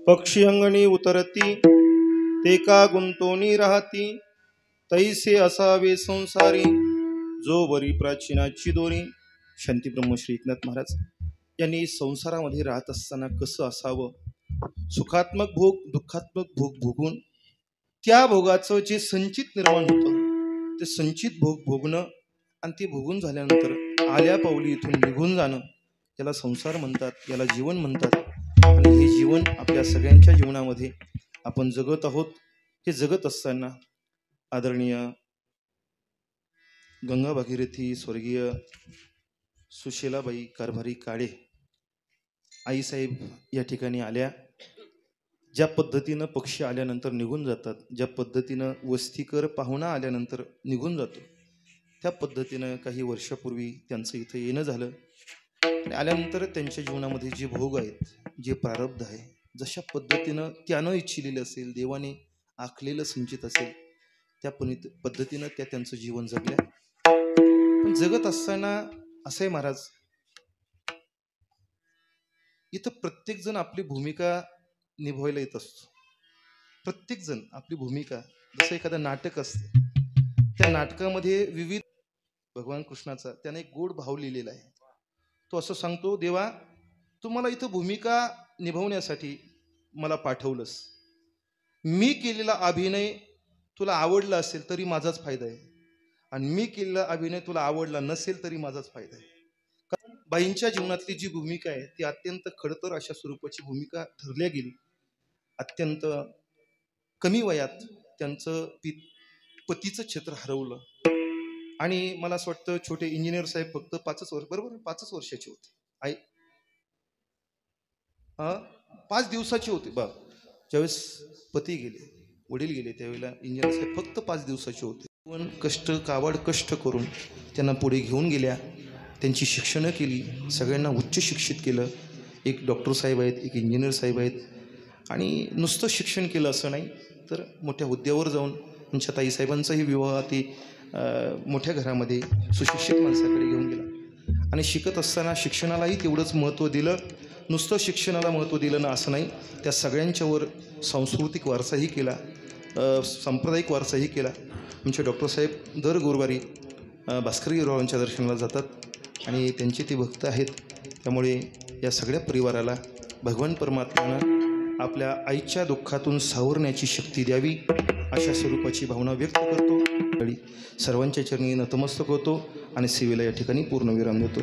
पक्षी अंगणी उतरती, ते का गुंतोनी राहती, तैसे असावे संसारी, जो वरी प्राचीनाची दोरी. शांती ब्रह्मश्री एकनाथ महाराज यांनी संसारामध्ये राहत असताना कसं असावं, सुखात्मक भोग दुःखात्मक भोग भोगून त्या भोगाचं जे संचित निर्माण होतं, ते संचित भोग भोगणं आणि ते भोगून झाल्यानंतर आल्या पावली इथून निघून जाणं, याला संसार म्हणतात, याला जीवन म्हणतात. आणि हे जीवन आपल्या सगळ्यांच्या जीवनामध्ये आपण जगत आहोत. हे जगत असताना आदरणीय गंगा भागीरथी स्वर्गीय सुशीलाबाई कारभारी काळे आईसाहेब या ठिकाणी आल्या. ज्या पद्धतीनं पक्षी आल्यानंतर निघून जातात, ज्या पद्धतीनं वस्तीकर पाहुणा आल्यानंतर निघून जातो, त्या पद्धतीनं काही वर्षापूर्वी त्यांचं इथं येणं झालं. आणि आल्यानंतर त्यांच्या जीवनामध्ये जे भोग आहेत, जे प्रारब्ध आहे, जशा पद्धतीनं त्यानं इच्छिलेलं असेल, देवाने आखलेलं संचित असेल, त्या पद्धतीनं त्या त्यांचं जीवन जगल्या. पण जगत असताना असं आहे महाराज, इथं प्रत्येक जण आपली भूमिका निभवायला येत असतो. प्रत्येक जण आपली भूमिका, जसं एखादं नाटक असतं, त्या नाटकामध्ये विविध भगवान कृष्णाचा त्याने एक गोड भाव लिहिलेला आहे. तो असं सांगतो, देवा तू मला इथं भूमिका निभवण्यासाठी मला पाठवलंस. मी केलेला अभिनय तुला आवडला असेल तरी माझाच फायदा आहे, आणि मी केलेला अभिनय तुला आवडला नसेल तरी माझाच फायदा आहे. कारण बाईंच्या जीवनातली जी भूमिका आहे ती अत्यंत खडतर अशा स्वरूपाची भूमिका ठरल्या गेली. अत्यंत कमी वयात त्यांचं पतीचं क्षेत्र हरवलं, आणि मला असं वाटतं छोटे इंजिनियर साहेब फक्त 5 वर्ष, बरोबर 5 वर्षाचे होते. आई 5 दिवसाचे होते बा ज्यावेळेस पती गेले, वडील गेले, त्यावेळेला इंजिनियर साहेब फक्त 5 दिवसाचे होते. पण कावड कष्ट करून त्यांना पुढे घेऊन गेल्या, त्यांची शिक्षणं केली, सगळ्यांना उच्च शिक्षित केलं. एक डॉक्टर साहेब आहेत, एक इंजिनियर साहेब आहेत, आणि नुसतं शिक्षण केलं असं नाही तर मोठ्या हुद्द्यावर जाऊन त्यांच्या ताईसाहेबांचाही विवाह ते मोठ्या घरामध्ये सुशिक्षित माणसाकडे घेऊन गेला. आणि शिकत असताना शिक्षणालाही तेवढंच महत्त्व दिलं. नुसतं शिक्षणाला महत्त्व दिलं ना असं नाही, त्या सगळ्यांच्यावर सांस्कृतिक वारसाही केला, सांप्रदायिक वारसाही केला. आमचे डॉक्टर साहेब दर गुरुवारी भास्कररावांच्या दर्शनाला जातात आणि त्यांचे ते भक्त आहेत. त्यामुळे या सगळ्या परिवाराला भगवान परमात्म्यानं आपल्या आईच्या दुःखातून सावरण्याची शक्ती द्यावी अशा स्वरूपाची भावना व्यक्त करतो. सर्वांच्या चरणी नतमस्तक होतो आणि सेवेला या ठिकाणी पूर्णविराम देतो.